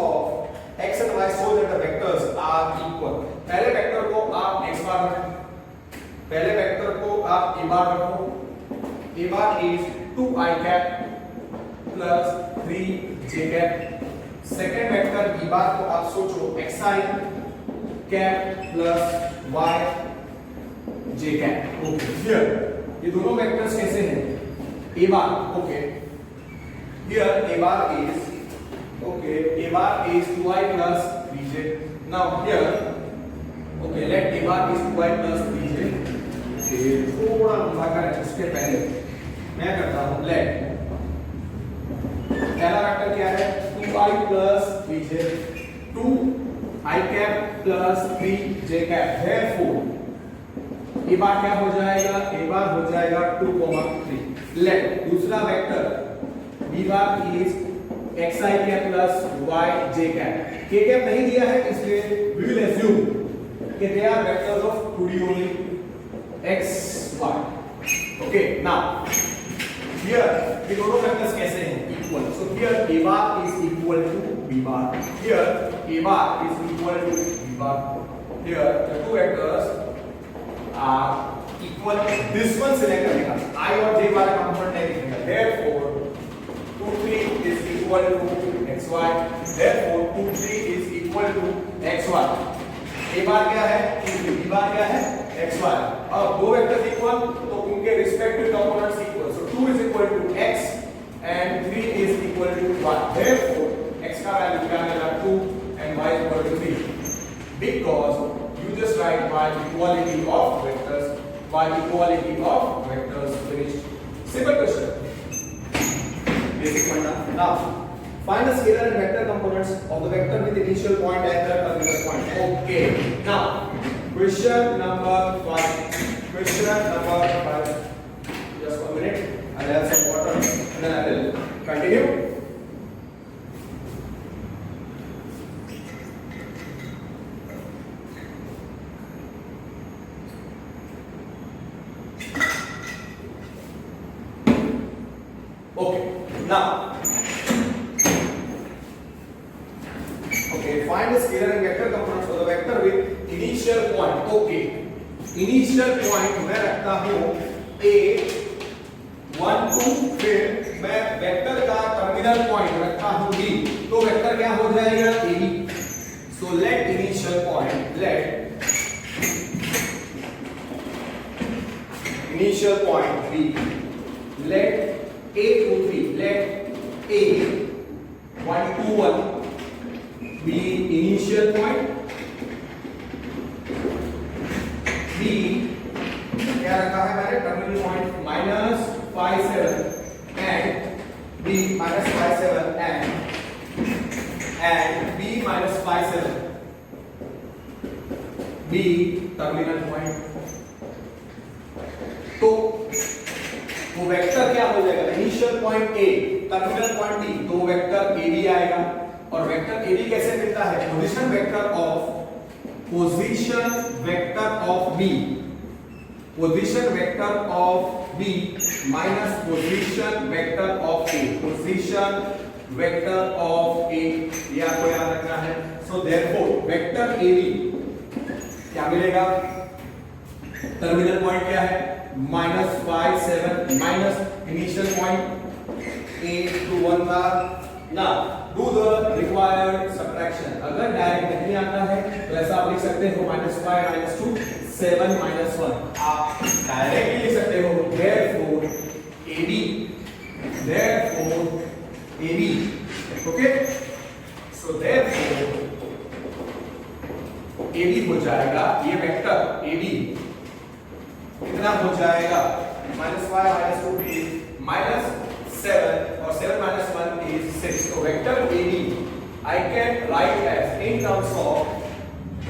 of x and y so that the vectors are equal. पहले वेक्टर को आप x बार रखो. पहले वेक्टर को आप a बार रखो. a bar is 2i cap plus 3j cap. Second vector b बार को आप सोचो xi cap plus y j cap. Okay here ये दोनों वेक्टर्स कैसे हैं? a bar okay here a bar is okay, a bar is 2i plus bj. Now here okay, let a bar is 2i plus bj. थोड़ा लंबा करें, उसके पहले मैं करता हूं लेट पहला वेक्टर क्या है 2i plus bj 2i cap plus 3j cap therefore ए बार क्या हो जाएगा, ए बार हो जाएगा 2, 3. लेट दूसरा vector b bar is xi cap plus yj cap. k cap नहीं दिया है इसलिए we will assume कि they are vectors of 2D only x y. Okay, now here ये दोनों वेक्टर्स कैसे हैं equal. So here a bar is equal to b bar. Here a bar is equal to b bar. Here the two vectors are equal. This one select करेगा, I और j वाला component नहीं लिखेगा. Therefore 2 3 is equal to xy. Therefore 2 3 is equal to xy. a bar क्या है 2 3, b बार क्या है xy. अब दो वेक्टर्स इक्वल तो उनके respective components equal. So 2 is equal to x and 3 is equal to y. Therefore x का value क्या मिलेगा 2 and y is equal to 3 because you just write by equality of vectors. By equality of vectors. Finished. Simple question. Basic funda. Now find the scalar and vector components of the vector with initial point and the terminal point. Okay. Now question number 5. Question number 5. Just 1 minute. I'll have some water and then I will continue. Okay. Now okay, find the scalar and vector components for the vector with initial point. Okay, initial point मैं रखता हूँ a 1 2, फिर मैं vector का terminal point रखता हूँ b. तो vector क्या हो जाएगा ab. So let initial point, let initial point b, let a 2 3, let a 1 2 1 be initial point. B क्या रखा है मैंने terminal point -5 7 and B -5 7 and B -5 7 B terminal point. तो वो वेक्टर क्या हो जाएगा initial point A terminal point B. तो वेक्टर AB आएगा और वेक्टर AB कैसे मिलता है position vector of B, position vector of B minus position vector of A, position vector of A ये आपको याद रखना है. So therefore vector AB क्या मिलेगा टर्मिनल पॉइंट क्या है -5 7 minus initial point A to 1 bar. Now do the required subtraction. अगर डायरेक्ट नहीं आता है तो ऐसा आप लिख सकते हो -5 -2 7 -1. आप डायरेक्ट लिख सकते हो therefore AB okay. So therefore AB हो जाएगा ये वेक्टर AB कितना हो जाएगा -5 -2 is -7 और 7 -1 is 6. So vector AB I can write as in terms of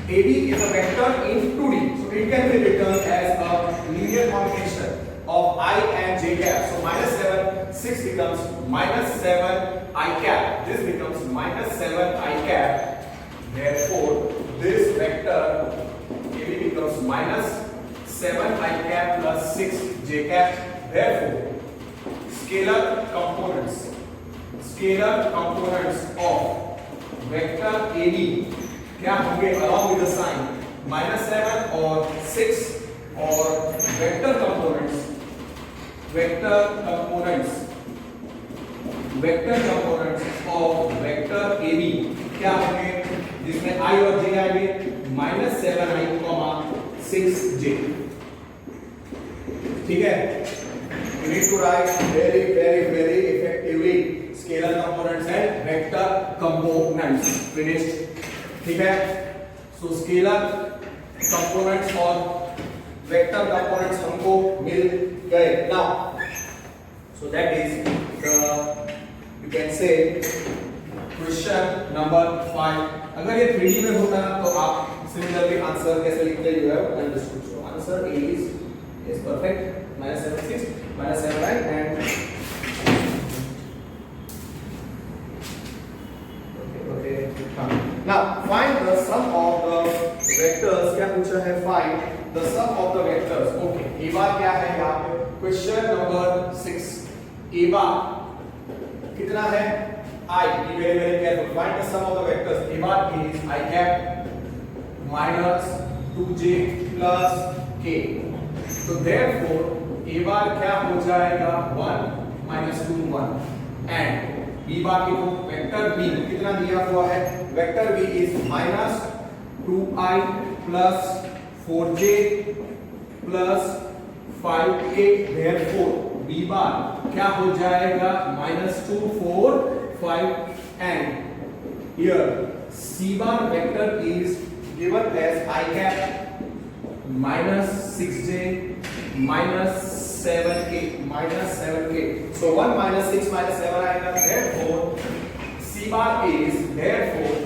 AB is a vector in 2D. So it can be written as a linear combination of I and j cap. So -7 6 becomes -7 I cap. This becomes -7 I cap. Therefore this vector AB becomes -7 I cap plus 6 j cap. Therefore scalar components of vector AB क्या होंगे along with the sign -7 और 6 और vector components of vector AB क्या होंगे जिसमें I और J आएंगे -7I, 6J. ठीक है. You need to write very effectively scalar components and vector components finished. ठीक है, सो स्केलर कंपोनेंट्स और वेक्टर कंपोनेंट्स हमको मिल गए। Now so that is the you can say question number 5। अगर ये 3D में होता तो आप सिमिलरली आंसर कैसे लिखते you have understood. So answer is perfect -76 -7 and okay now find the sum of the vectors। क्या पूछा है? find the sum of the vectors। Okay, A bar क्या है यहाँ पे? क्वेश्चन नंबर 6 ए बार कितना है? I be very careful, find the sum of the vectors। a bar is I cap minus 2j plus k, तो therefore a bar क्या हो जाएगा? 1 minus 2 1 and b bar की को वेक्टर b कितना दिया हुआ है? Vector b is minus 2i plus 4j plus 5k, therefore b bar क्या हो जाएगा? -2 4 5 and here c bar vector is given as I cap minus 6j minus 7k minus 7k, so 1 minus 6 minus 7 आएगा, therefore c bar is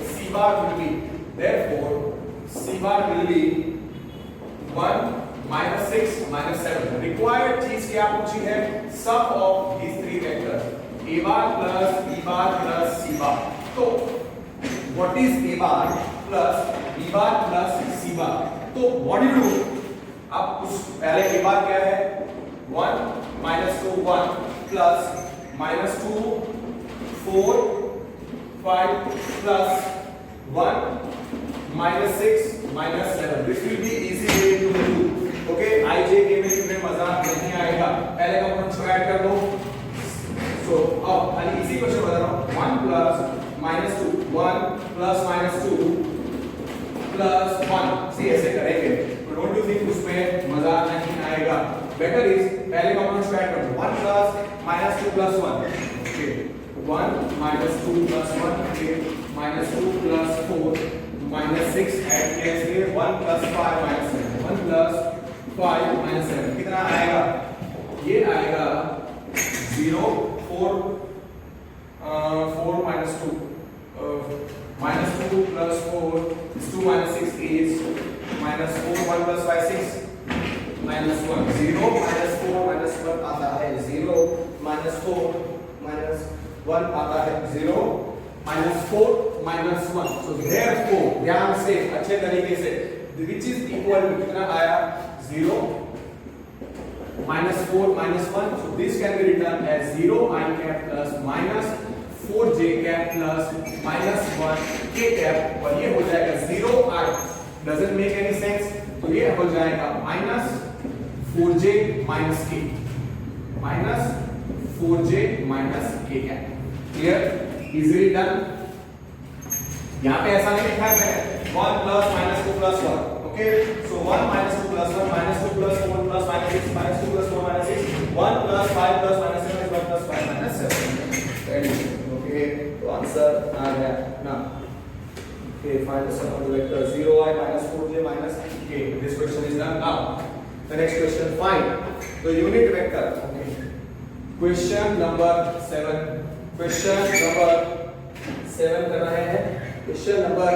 c bar will be 1 minus 6 minus 7। required चीज क्या पूछी है? sum of these three vectors a bar plus b bar plus c bar। तो what is a bar plus b bar plus c bar? तो what do you do? अब उस पहले a bar क्या है? 1 minus 2 1 plus minus 2 4 5 plus 1 minus 6 minus 7। this will be easy way to do। okay, I j k में मजा नहीं आएगा, पहले कंपोनेंट्स को ऐड कर दो। So अब खाली इसी क्वेश्चन बता रहा हूँ। 1 plus -2 1 plus -2 plus 1, सी ऐसे करेंगे तो डोंट यू थिंक उसमें मजा नहीं आएगा। बेटर इज पहले कंपोनेंट्स को ऐड कर दो। 1 plus -2 plus 1, okay 1 -2 plus 1, okay -2 plus 4 -6 add कैसे? 1 plus 5 minus 7, 1 plus 5 minus 7 कितना आएगा? ये आएगा 0 4 minus 2 minus 2 plus 4 is 2 minus 6 is minus 4 1 plus 5 6 minus 1 0 minus 4 minus 1 आता है 0 minus 4 minus 1 आता है 0 minus 4 minus 1। so therefore ध्यान से अच्छे तरीके से which is equal to कितना आया? 0 minus 4 minus 1, so this can be written as 0 I cap plus minus 4j cap plus minus 1 k cap, और ये हो जाएगा 0 I doesn't make any sense, तो ये हो जाएगा minus 4j minus k minus 4j minus k cap। clear, easily done। यहाँ पे ऐसा नहीं लिखा है 1 plus minus 2 plus 1, okay, so 1 minus 2 plus 1 minus 2 plus 4 plus minus 6 minus 2 plus 4 minus 6 1 plus 5 plus minus 7 is 1 plus 5 minus 7। okay, तो answer आ गया ना। okay, find the sum of the vector 0i minus 4j minus k। this question is done। now the next question, find the unit vector। okay, question number 7 कर रहे हैं। question number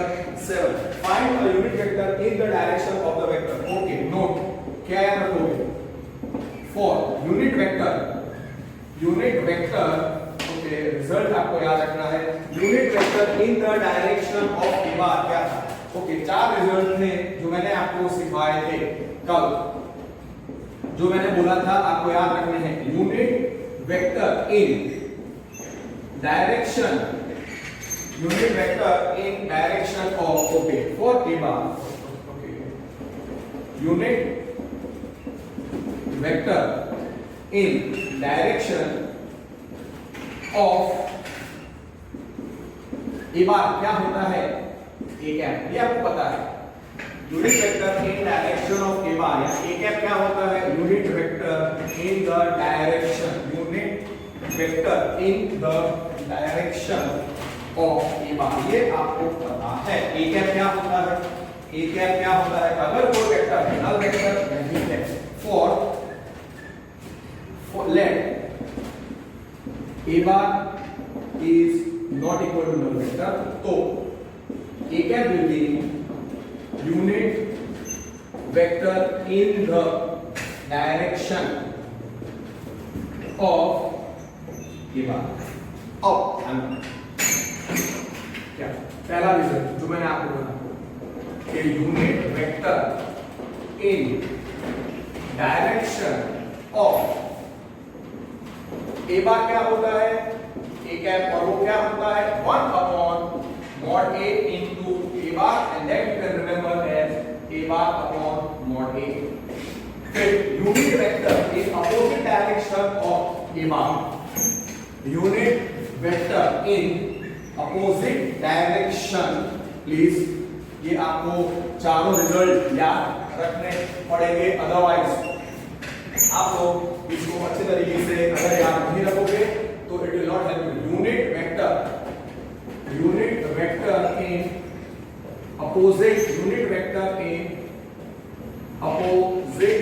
7, find a unit vector in the direction of the vector। okay, note क्या याद रखोगे? for unit vector okay, result आपको याद रखना है। unit vector in the direction of a bar क्या था? okay, 4 रिजल्ट थे जो मैंने आपको सिखाए थे कल, जो मैंने बोला था आपको याद रखने हैं। unit vector in direction of okay, for a bar okay, unit vector in direction of a bar क्या होता है? a cap, ये आपको पता है। Unit vector in direction of a bar या a cap क्या होता है? Unit vector in the direction, unit vector in the direction of A bar, ये आपको पता है। ए कैप क्या होता है, ए कैप क्या होता है, अगर कोई वेक्टर है, नल वेक्टर नहीं है, for let A bar is not equal to null vector, तो A cap will be unit vector in the direction of A bar. अब क्या पहला रिजल्ट जो मैंने आपको बोला कि unit vector in direction of A bar क्या होता है, ए कैप, और वो क्या होता है 1 upon mod A into A bar, and that you can remember as A bar upon mod A. फिर unit vector in opposite direction of A bar, unit vector in opposite direction, please ये आपको चारों result याद रखने पड़ेंगे, otherwise आप लोग इसको अच्छे तरीके से अगर याद नहीं रखोगे तो it will not help you. Unit vector in opposite, unit vector in opposite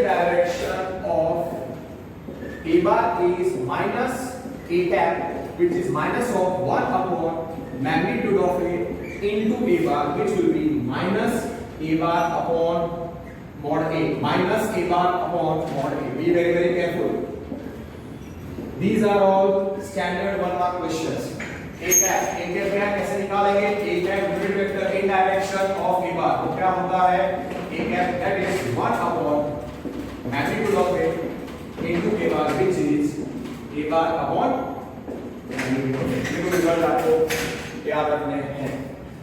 direction of A bar is minus A cap, which is minus of 1 upon magnitude of A into A bar, which will be minus A bar upon mod A, minus A bar upon mod A. Be very very careful. These are all standard 1 mark questions. A cap क्या कैसे निकालेंगे, A cap unit vector in direction of A bar, तो क्या होता है A cap that is 1 upon magnitude of A into A bar, which is A bar upon result आपको याद रखने हैं।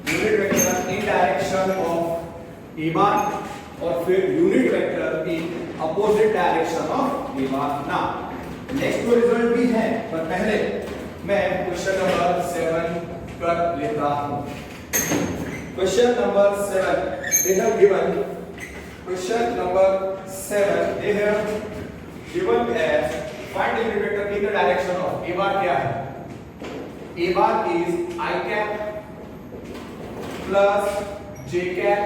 Unit vector in direction of A bar और फिर unit vector in opposite direction of A bar. ना next result भी है, पर पहले मैं क्वेश्चन नंबर 7 कर लेता हूं। Question number 7 they have given, question number 7 they have given as find the unit vector in the direction of A bar, क्या है A bar is I cap plus J cap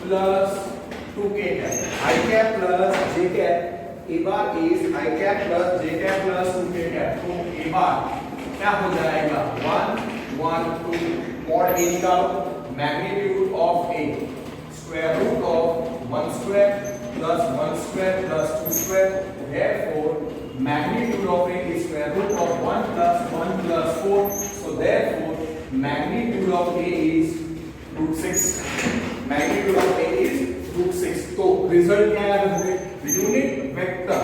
plus 2K cap. I cap plus J cap, A bar is I cap plus J cap plus 2K cap. तो A bar क्या हो जाएगा 1 1 2 mod A निकालो, magnitude of A square root of 1 square plus 1 square plus 2 square, therefore magnitude of A is square root of 1 plus 1 plus 4, so therefore magnitude of A is root 6. Magnitude of A is root 6. तो result क्या है, unit vector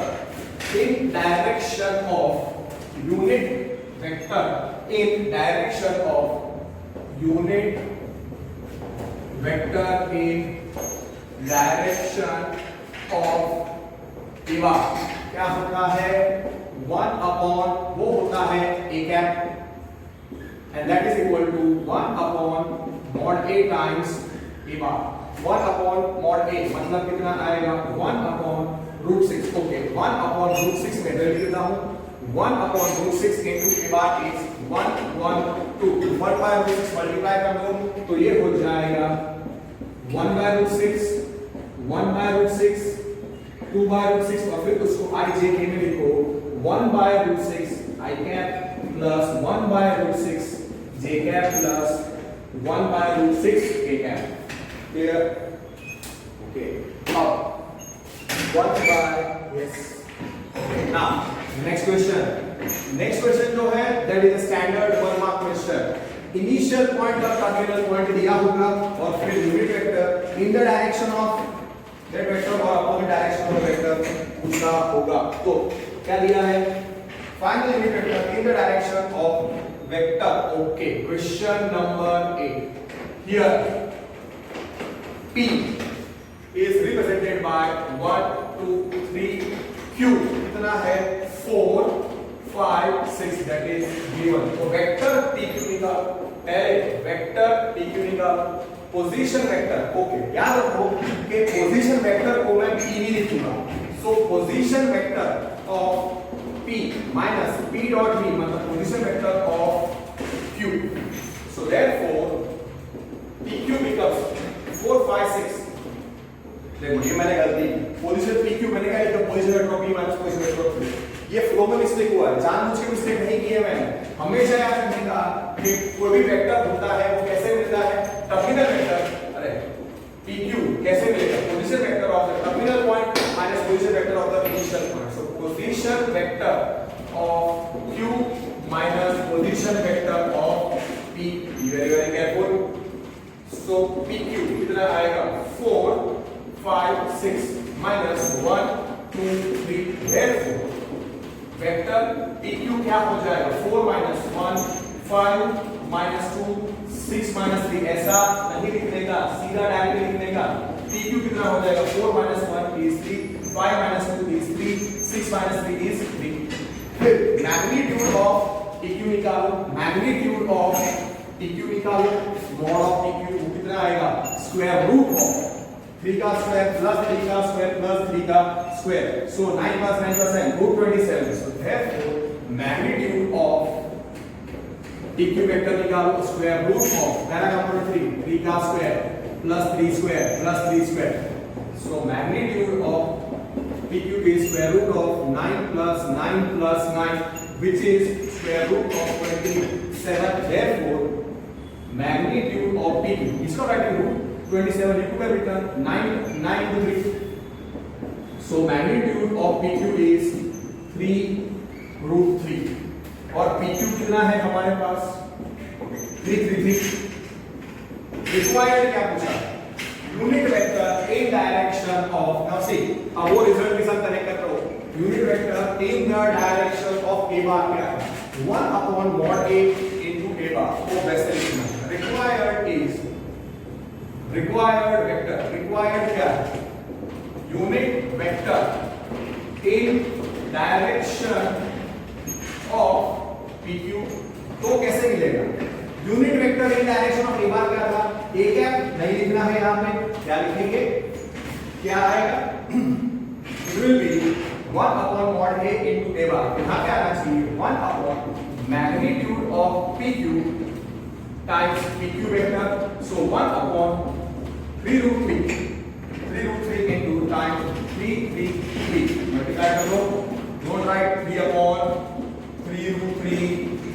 in direction of unit vector in direction of unit vector in direction of A bar क्या होता है 1 upon वो होता है A cap and that is equal to 1 upon mod A times A bar. 1 upon mod A मतलब कितना आएगा 1 upon root 6। Okay 1 upon root 6 में वैल्यू लिखता हूं 1 upon root 6 into A bar is 1 1 2 1 by root 6 multiply कर दो तो ये हो जाएगा 1 by root 6 1 by root 6 2 by root 6 और फिर उसको I J K में लिखो 1 by root 6 I cap plus 1 by root 6 J cap plus 1 by root 6 K cap. Clear? Okay अब 1 by yes. Okay now next question जो है that is a standard 1 mark question. Initial point का terminal point दिया होगा और फिर unit vector in the direction of that vector और opposite direction of vector पूछना होगा। तो क्या दिया है find the unit vector in the direction of vector. Okay question number 8 here P is represented by 1 2 3 Q कितना है 4 5 6 that is given। तो वेक्टर PQ निकाल, पहले वेक्टर PQ निकाल, पोजीशन वेक्टर ओके याद रखो कि पोजीशन वेक्टर को मैं P नहीं लिखूंगा, सो position vector of P minus P dot V मतलब position vector of Q. So therefore PQ becomes 4 5 6. देखो ये मैंने गलती, पोजीशन PQ मैंने कहा ये position vector P minus position vector of Q, ये फ्लो में मिस्टेक हुआ है, जानबूझ के मिस्टेक नहीं की है मैंने। हमेशा याद रखिएगा कि कोई भी वेक्टर होता है वो कैसे मिलता है, टर्मिनल वेक्टर, अरे PQ कैसे मिलेगा, position vector of the terminal point minus position vector of the initial point. So position vector of Q minus position vector of P, very very careful. So PQ कितना आएगा 4 5 6 minus 1 2 3, therefore vector PQ क्या हो जाएगा 4 minus 1 5 minus 2 6 minus 3, ऐसा नहीं लिखने का, सीधा डायरेक्ट लिखने का। PQ कितना हो जाएगा 4 minus 1 is 3 5 minus 2 is 3 6 minus 3 is 3। फिर मैग्नीट्यूड ऑफ PQ निकालो, मैग्नीट्यूड ऑफ PQ निकालो, मॉड ऑफ PQ कितना आएगा स्क्वायर रूट ऑफ 3 का स्क्वायर प्लस 3 का स्क्वायर प्लस 3 का square, so 9 plus 9% root 27। so therefore magnitude of PQ vector निकालो, square root of पहला कंपोनेंट 3 का square plus 3 square plus 3 square, so magnitude of PQ is square root of 9 plus 9 plus 9 which is square root of 27। therefore magnitude of PQ, इसका writing root 27, you could have written 9 into 3, so magnitude of PQ is 3 root 3 और PQ कितना है हमारे पास 333। Required क्या पूछा, unit vector in direction of, now see अब वो result के साथ कनेक्ट कर लो, unit vector in the direction of A bar क्या है 1 upon mod A into A बार, वो वैसे लिखना है। Required is required vector, required क्या है unit vector in direction of PQ, तो कैसे मिलेगा unit vector in direction of A bar क्या था, A कैप नहीं लिखना है यहां पे, क्या लिखेंगे क्या आएगा it will be 1 upon mod A into A बार, यहां क्या आना चाहिए 1 upon magnitude of PQ times PQ vector, so 1 upon 3 root 3 into times 3 3 3, multiply कर लो, don't write 3 upon 3 root 3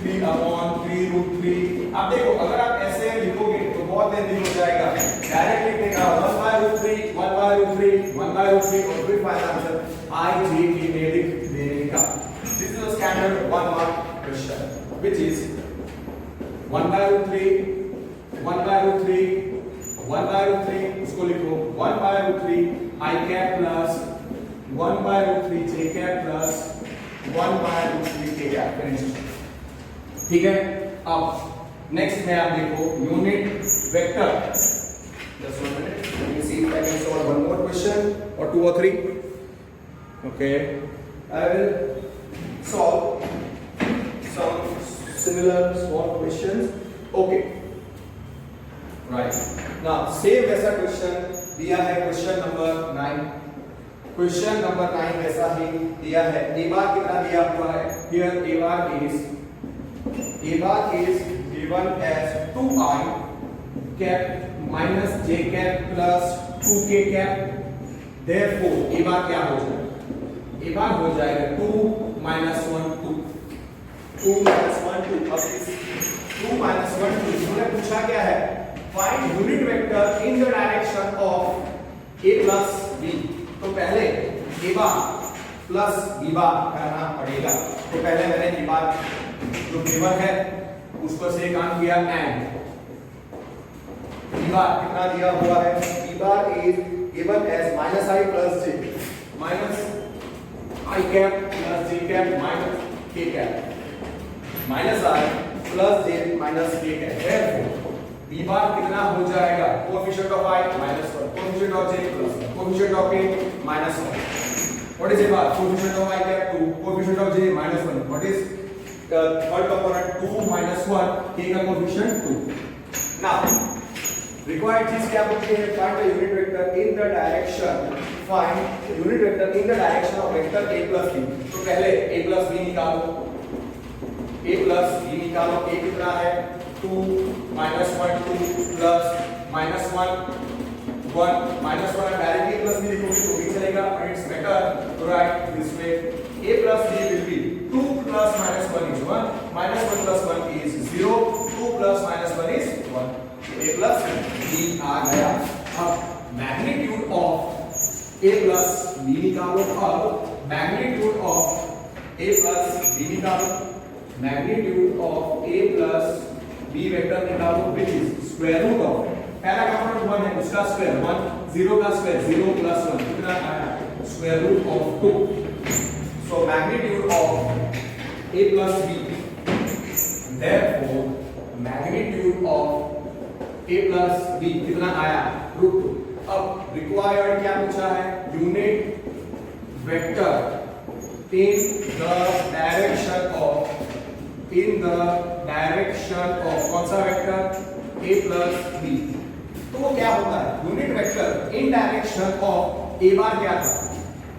3 upon 3 root 3। अब देखो अगर आप ऐसे लिखोगे तो बहुत देर हो जाएगा, डायरेक्ट लिखने का 1 by root 3 1 by root 3 1 by root 3 और फिर फाइनल आंसर IJK में लिख देने का। This is a standard 1 mark question which is 1 by root 3 1 by root 3 1 by root 3, उसको लिखो 1 by root 3 I cap plus 1 by root 3 J cap plus 1 by root 3 K cap, finish. ठीक है, अब next में आप देखो unit vector, just 1 minute, let me see if I can solve one more question or 2 or 3। okay, I will solve some similar small questions। okay, right, now same वैसा question दिया है, question number 9, question number 9 वैसा ही दिया है। A बार कितना दिया हुआ है, here A bar is given as 2I cap minus J cap plus 2K cap, therefore A bar क्या हो जाएगा, A बार हो जाएगा 2 minus 1 2 2 minus 1 2। अब इस 2 minus 1 2 हमने पूछा क्या है, find unit vector in the direction of A plus B, तो पहले A बार प्लस B बार करना पड़ेगा। तो पहले मैंने A बार जो गिवन है उस पर से काम किया एंड B बार कितना दिया हुआ है, B bar is given as minus I plus J minus I cap plus J cap minus K cap minus I plus J minus K cap, therefore B बार कितना हो जाएगा, coefficient of I minus 1, coefficient of J plus 1, coefficient of K minus 1। What is A bar? Coefficient of I cap 2, coefficient of J minus 1। What is third component 2 minus 1, K का coefficient 2। Now required चीज क्या पूछी है? Find the unit vector in the direction, find unit vector in the direction of vector a plus b। तो पहले a plus b निकालो, a plus b निकालो। a कितना है? 2 -1 2 प्लस -1 1 -1 डायरेक्टली प्लस b लिखोगे तो भी चलेगा, but it's better to write this way. a plus b will be 2 plus -1 is 1, -1 plus 1 is 0, 2 plus -1 is 1। a plus b आ गया। अब magnitude of a plus b निकालो। अब magnitude of a plus b निकालो, magnitude of a plus b vector निकालो, which is square root of पहला component 1 है, उसका स्क्वायर 1, 0 का स्क्वायर 0 प्लस 1 कितना आया? Square root of 2। So magnitude of a plus b, therefore magnitude of a plus b कितना आया? रूट 2। अब रिक्वायर्ड क्या पूछा है? Unit vector in the direction of कौन सा वेक्टर? a plus b। तो वो क्या होता है? Unit vector in direction of a bar क्या था?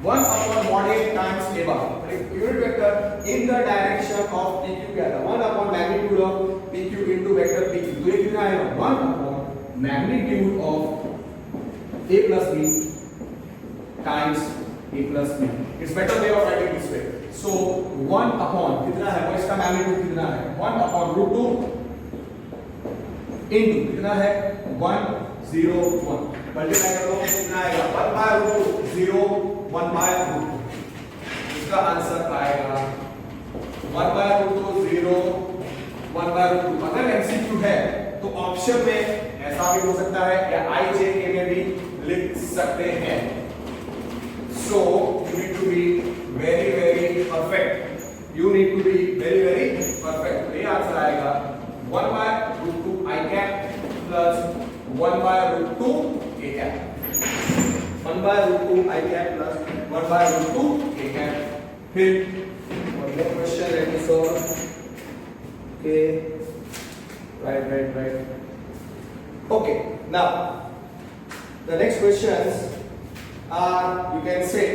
1 upon mod a times a bar। Unit vector in the direction of pq क्या था? 1 upon magnitude of pq into vector pq। तो ये कितना आएगा? 1 upon magnitude of a plus b times a plus b। It's better way of writing this way. So 1 upon कितना है? वो इसका मैग्नीट्यूड कितना है? 1 upon root 2 into कितना है? 1 0 1 मल्टीप्लाई कर दो, कितना आएगा? 1 by root 2 0 1 by root 2। इसका आंसर आएगा 1 by root 2 0 1 by root 2। अगर एमसीक्यू है तो ऑप्शन में ऐसा भी हो सकता है या IJK में भी लिख सकते हैं। So you need to be very perfect, you need to be very perfect. तो ये आंसर आएगा 1 by root 2 I cap plus 1 by root 2 a cap। 1 by root 2 I cap plus 1 by root 2 a cap। फिर one more question let me solve। Okay, right। Okay, now the next questions are, you can say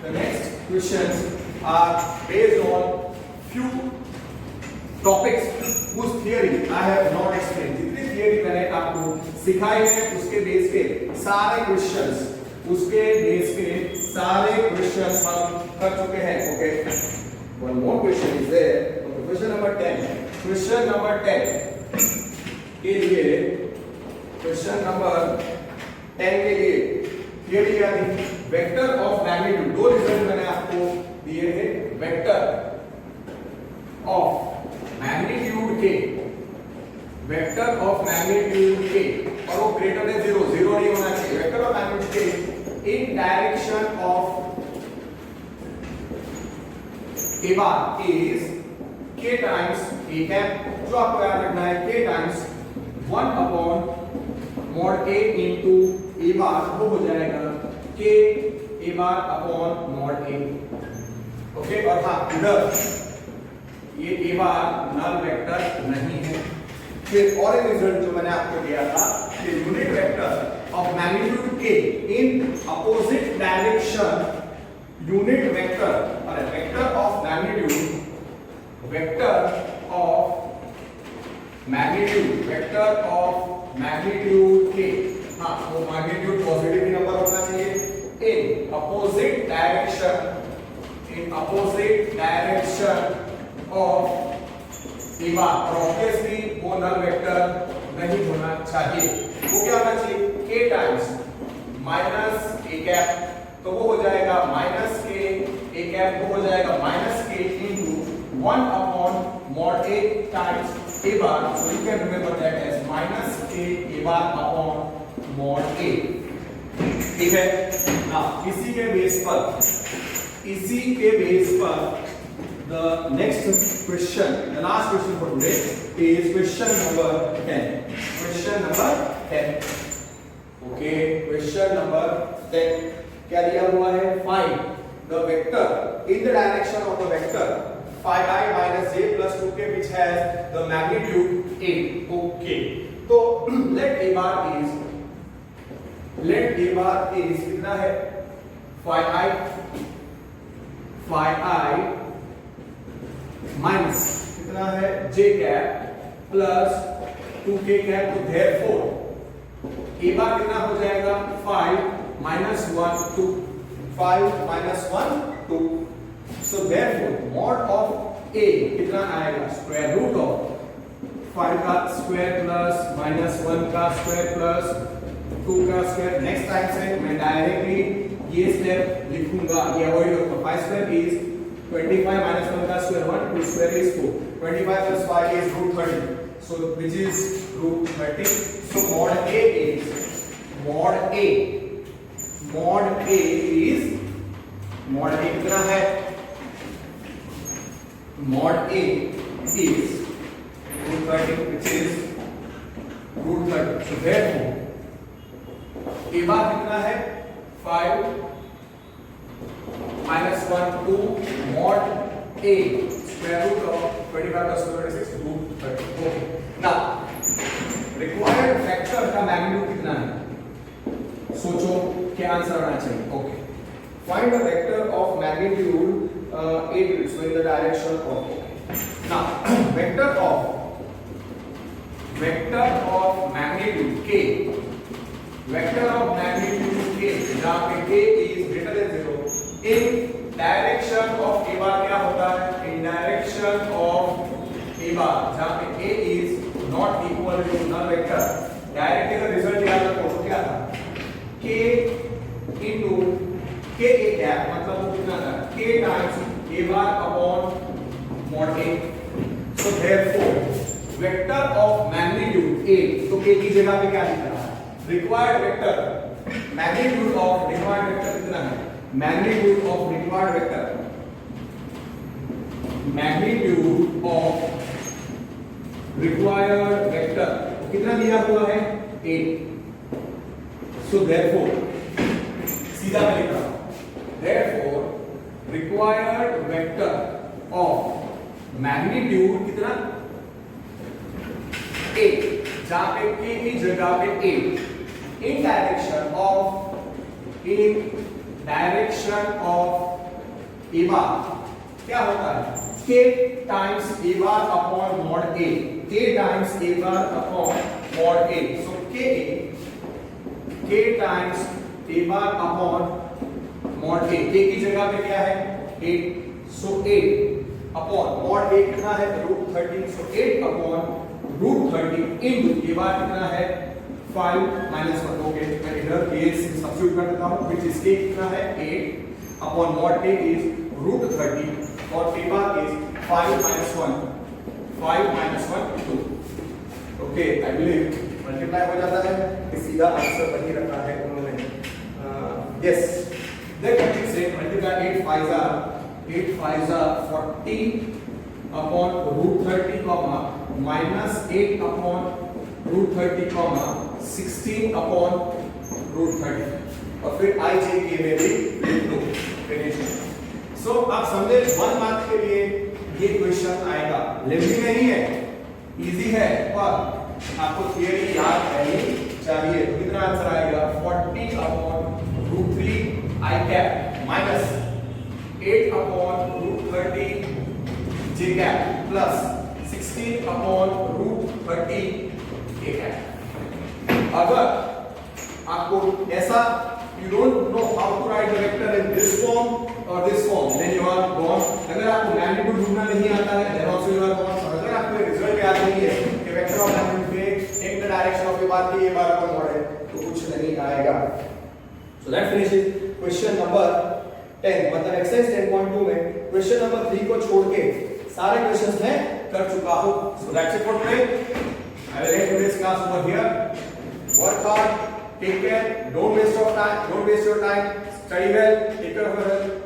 the next questions are based on few topics whose theory I have not explained। जितनी theory मैंने आपको सिखाई है उसके base पे सारे questions, उसके base पे सारे क्वेश्चंस हम कर चुके हैं। Okay, one more question is there। okay, question number 10 के लिए, क्वेश्चन नंबर 10 के लिए थियरी क्या थी? Vector of magnitude. दो रिजल्ट मैंने आपको दिए थे, वेक्टर ऑफ मैग्नीट्यूड के, वेक्टर ऑफ मैग्नीट्यूड के, और वो ग्रेटर देन 0 0 नहीं होना चाहिए। वेक्टर ऑफ मैग्नीट्यूड के इन direction of a bar is k times a cap। जो आपको याद रखना है k times 1 upon mod a into a bar, वो हो जाएगा k a bar upon mod a। Okay, और हाँ इधर ये a bar नल वेक्टर नहीं है। फिर और एक रिजल्ट जो मैंने आपको दिया था कि unit vector of magnitude k in opposite direction, unit vector और vector of magnitude, vector of magnitude K, हाँ वो मैग्नीट्यूड पॉजिटिव नंबर होना चाहिए in opposite direction of A bar, और ऑब्वियसली वो नल वेक्टर नहीं होना चाहिए। वो क्या होना चाहिए? k times minus a cap, तो वो हो जाएगा माइनस के a कैप, वो हो जाएगा माइनस के into 1 upon mod a times a bar. So you can remember that as minus के a bar upon mod a। ठीक है ना? इसी के बेस पर the next question, the last question for today is question number 10। question number 10। okay, question number 10 क्या दिया हुआ है? find the vector in the direction of the vector 5i minus j plus 2k which has the magnitude 8। okay, तो late a bar is कितना है phi I minus कितना है j cap plus 2k cap, तो therefore a bar कितना हो जाएगा 5 minus 1 2 5 minus 1 2, so therefore mod of a कितना आएगा स्क्वायर रूट ऑफ 5 का स्क्वायर प्लस माइनस 1 का स्क्वायर प्लस 2 का स्क्वायर। नेक्स्ट टाइम से मैं डायरेक्टली ये स्टेप लिखूंगा, ये अवॉइड करूंगा। 5 स्क्वायर इज 25 minus 1 का square 1, 2 square is 4, 25 plus 5 is root 30, so which is root 30, so mod a is mod a कितना है mod a is root 30 which is root 30, so therefore a bar कितना है 5 minus 1 2 mod a square root of 25 plus 26 root 30. Okay, now required factor का magnitude कितना है, सोचो क्या answer आना चाहिए। Okay, find the vector of magnitude 8 units, so in the direction of, now vector of magnitude k, vector of magnitude k जहां पे k is greater than 0 in direction of a bar क्या होता है, in direction of a bar जहां पे a is not equal to null vector, directly का result याद रखो तो क्या था k into k a cap, मतलब वो कितना था k times a bar upon mod a, so therefore vector of magnitude 8, तो k की जगह पे क्या लिख रहा है required vector, magnitude of required vector कितना है, magnitude of required vector, magnitude of required vector कितना दिया हुआ है 8, so therefore सीधा मैं लिख रहा हूं therefore required vector of magnitude कितना 8, जहां पे k की जगह पे 8 in direction of a bar क्या होता है k times a bar upon mod a, k times a bar upon mod a, so k times a bar upon mod a, k की जगह पे क्या है 8, so 8 upon mod a कितना है root 30, so 8 upon root 30 into a bar कितना है 5 minus 1, okay मैं इधर a सब्स्टिट्यूट कर देता हूं, which is k कितना है 8 upon mod a is root 30 और a bar is 5 minus 1 2, okay I believe multiply हो जाता है, इस सीधा आंसर वही रखा है उन्होंने। यस देख ठीक से multiply 8 5 are 40 upon root 30 comma minus 8 upon root 30 comma 16 upon root 30 और फिर i j k में भी लिख लो फिनिश। सो आप समझे 1 मार्क के लिए ये क्वेश्चन आएगा, लेंथी नहीं है, इजी है, पर आपको थियरी याद रहनी चाहिए। तो कितना आंसर आएगा 40 upon root 3 i cap minus 8 upon root 30 j cap plus 16 upon root 30 k cap। अगर आपको ऐसा you don't know how to write the vector in this form or this form, then you are gone। अगर आपको magnitude ढूंढना नहीं आता है then also you are gone। अगर आपको रिजल्ट याद नहीं है कि वेक्टर ऑफ मैग्नीट्यूड पे इन द डायरेक्शन ऑफ ए बार की ए बार पर मॉड है तो कुछ नहीं आएगा। So that finishes question number 10, मतलब एक्सरसाइज 10.2 में क्वेश्चन नंबर 3 को छोड़ के सारे क्वेश्चंस मैं कर चुका हूं। So that's it for today. I will and today's class over here. Work hard, take care, don't waste your time, study well, take care of your health।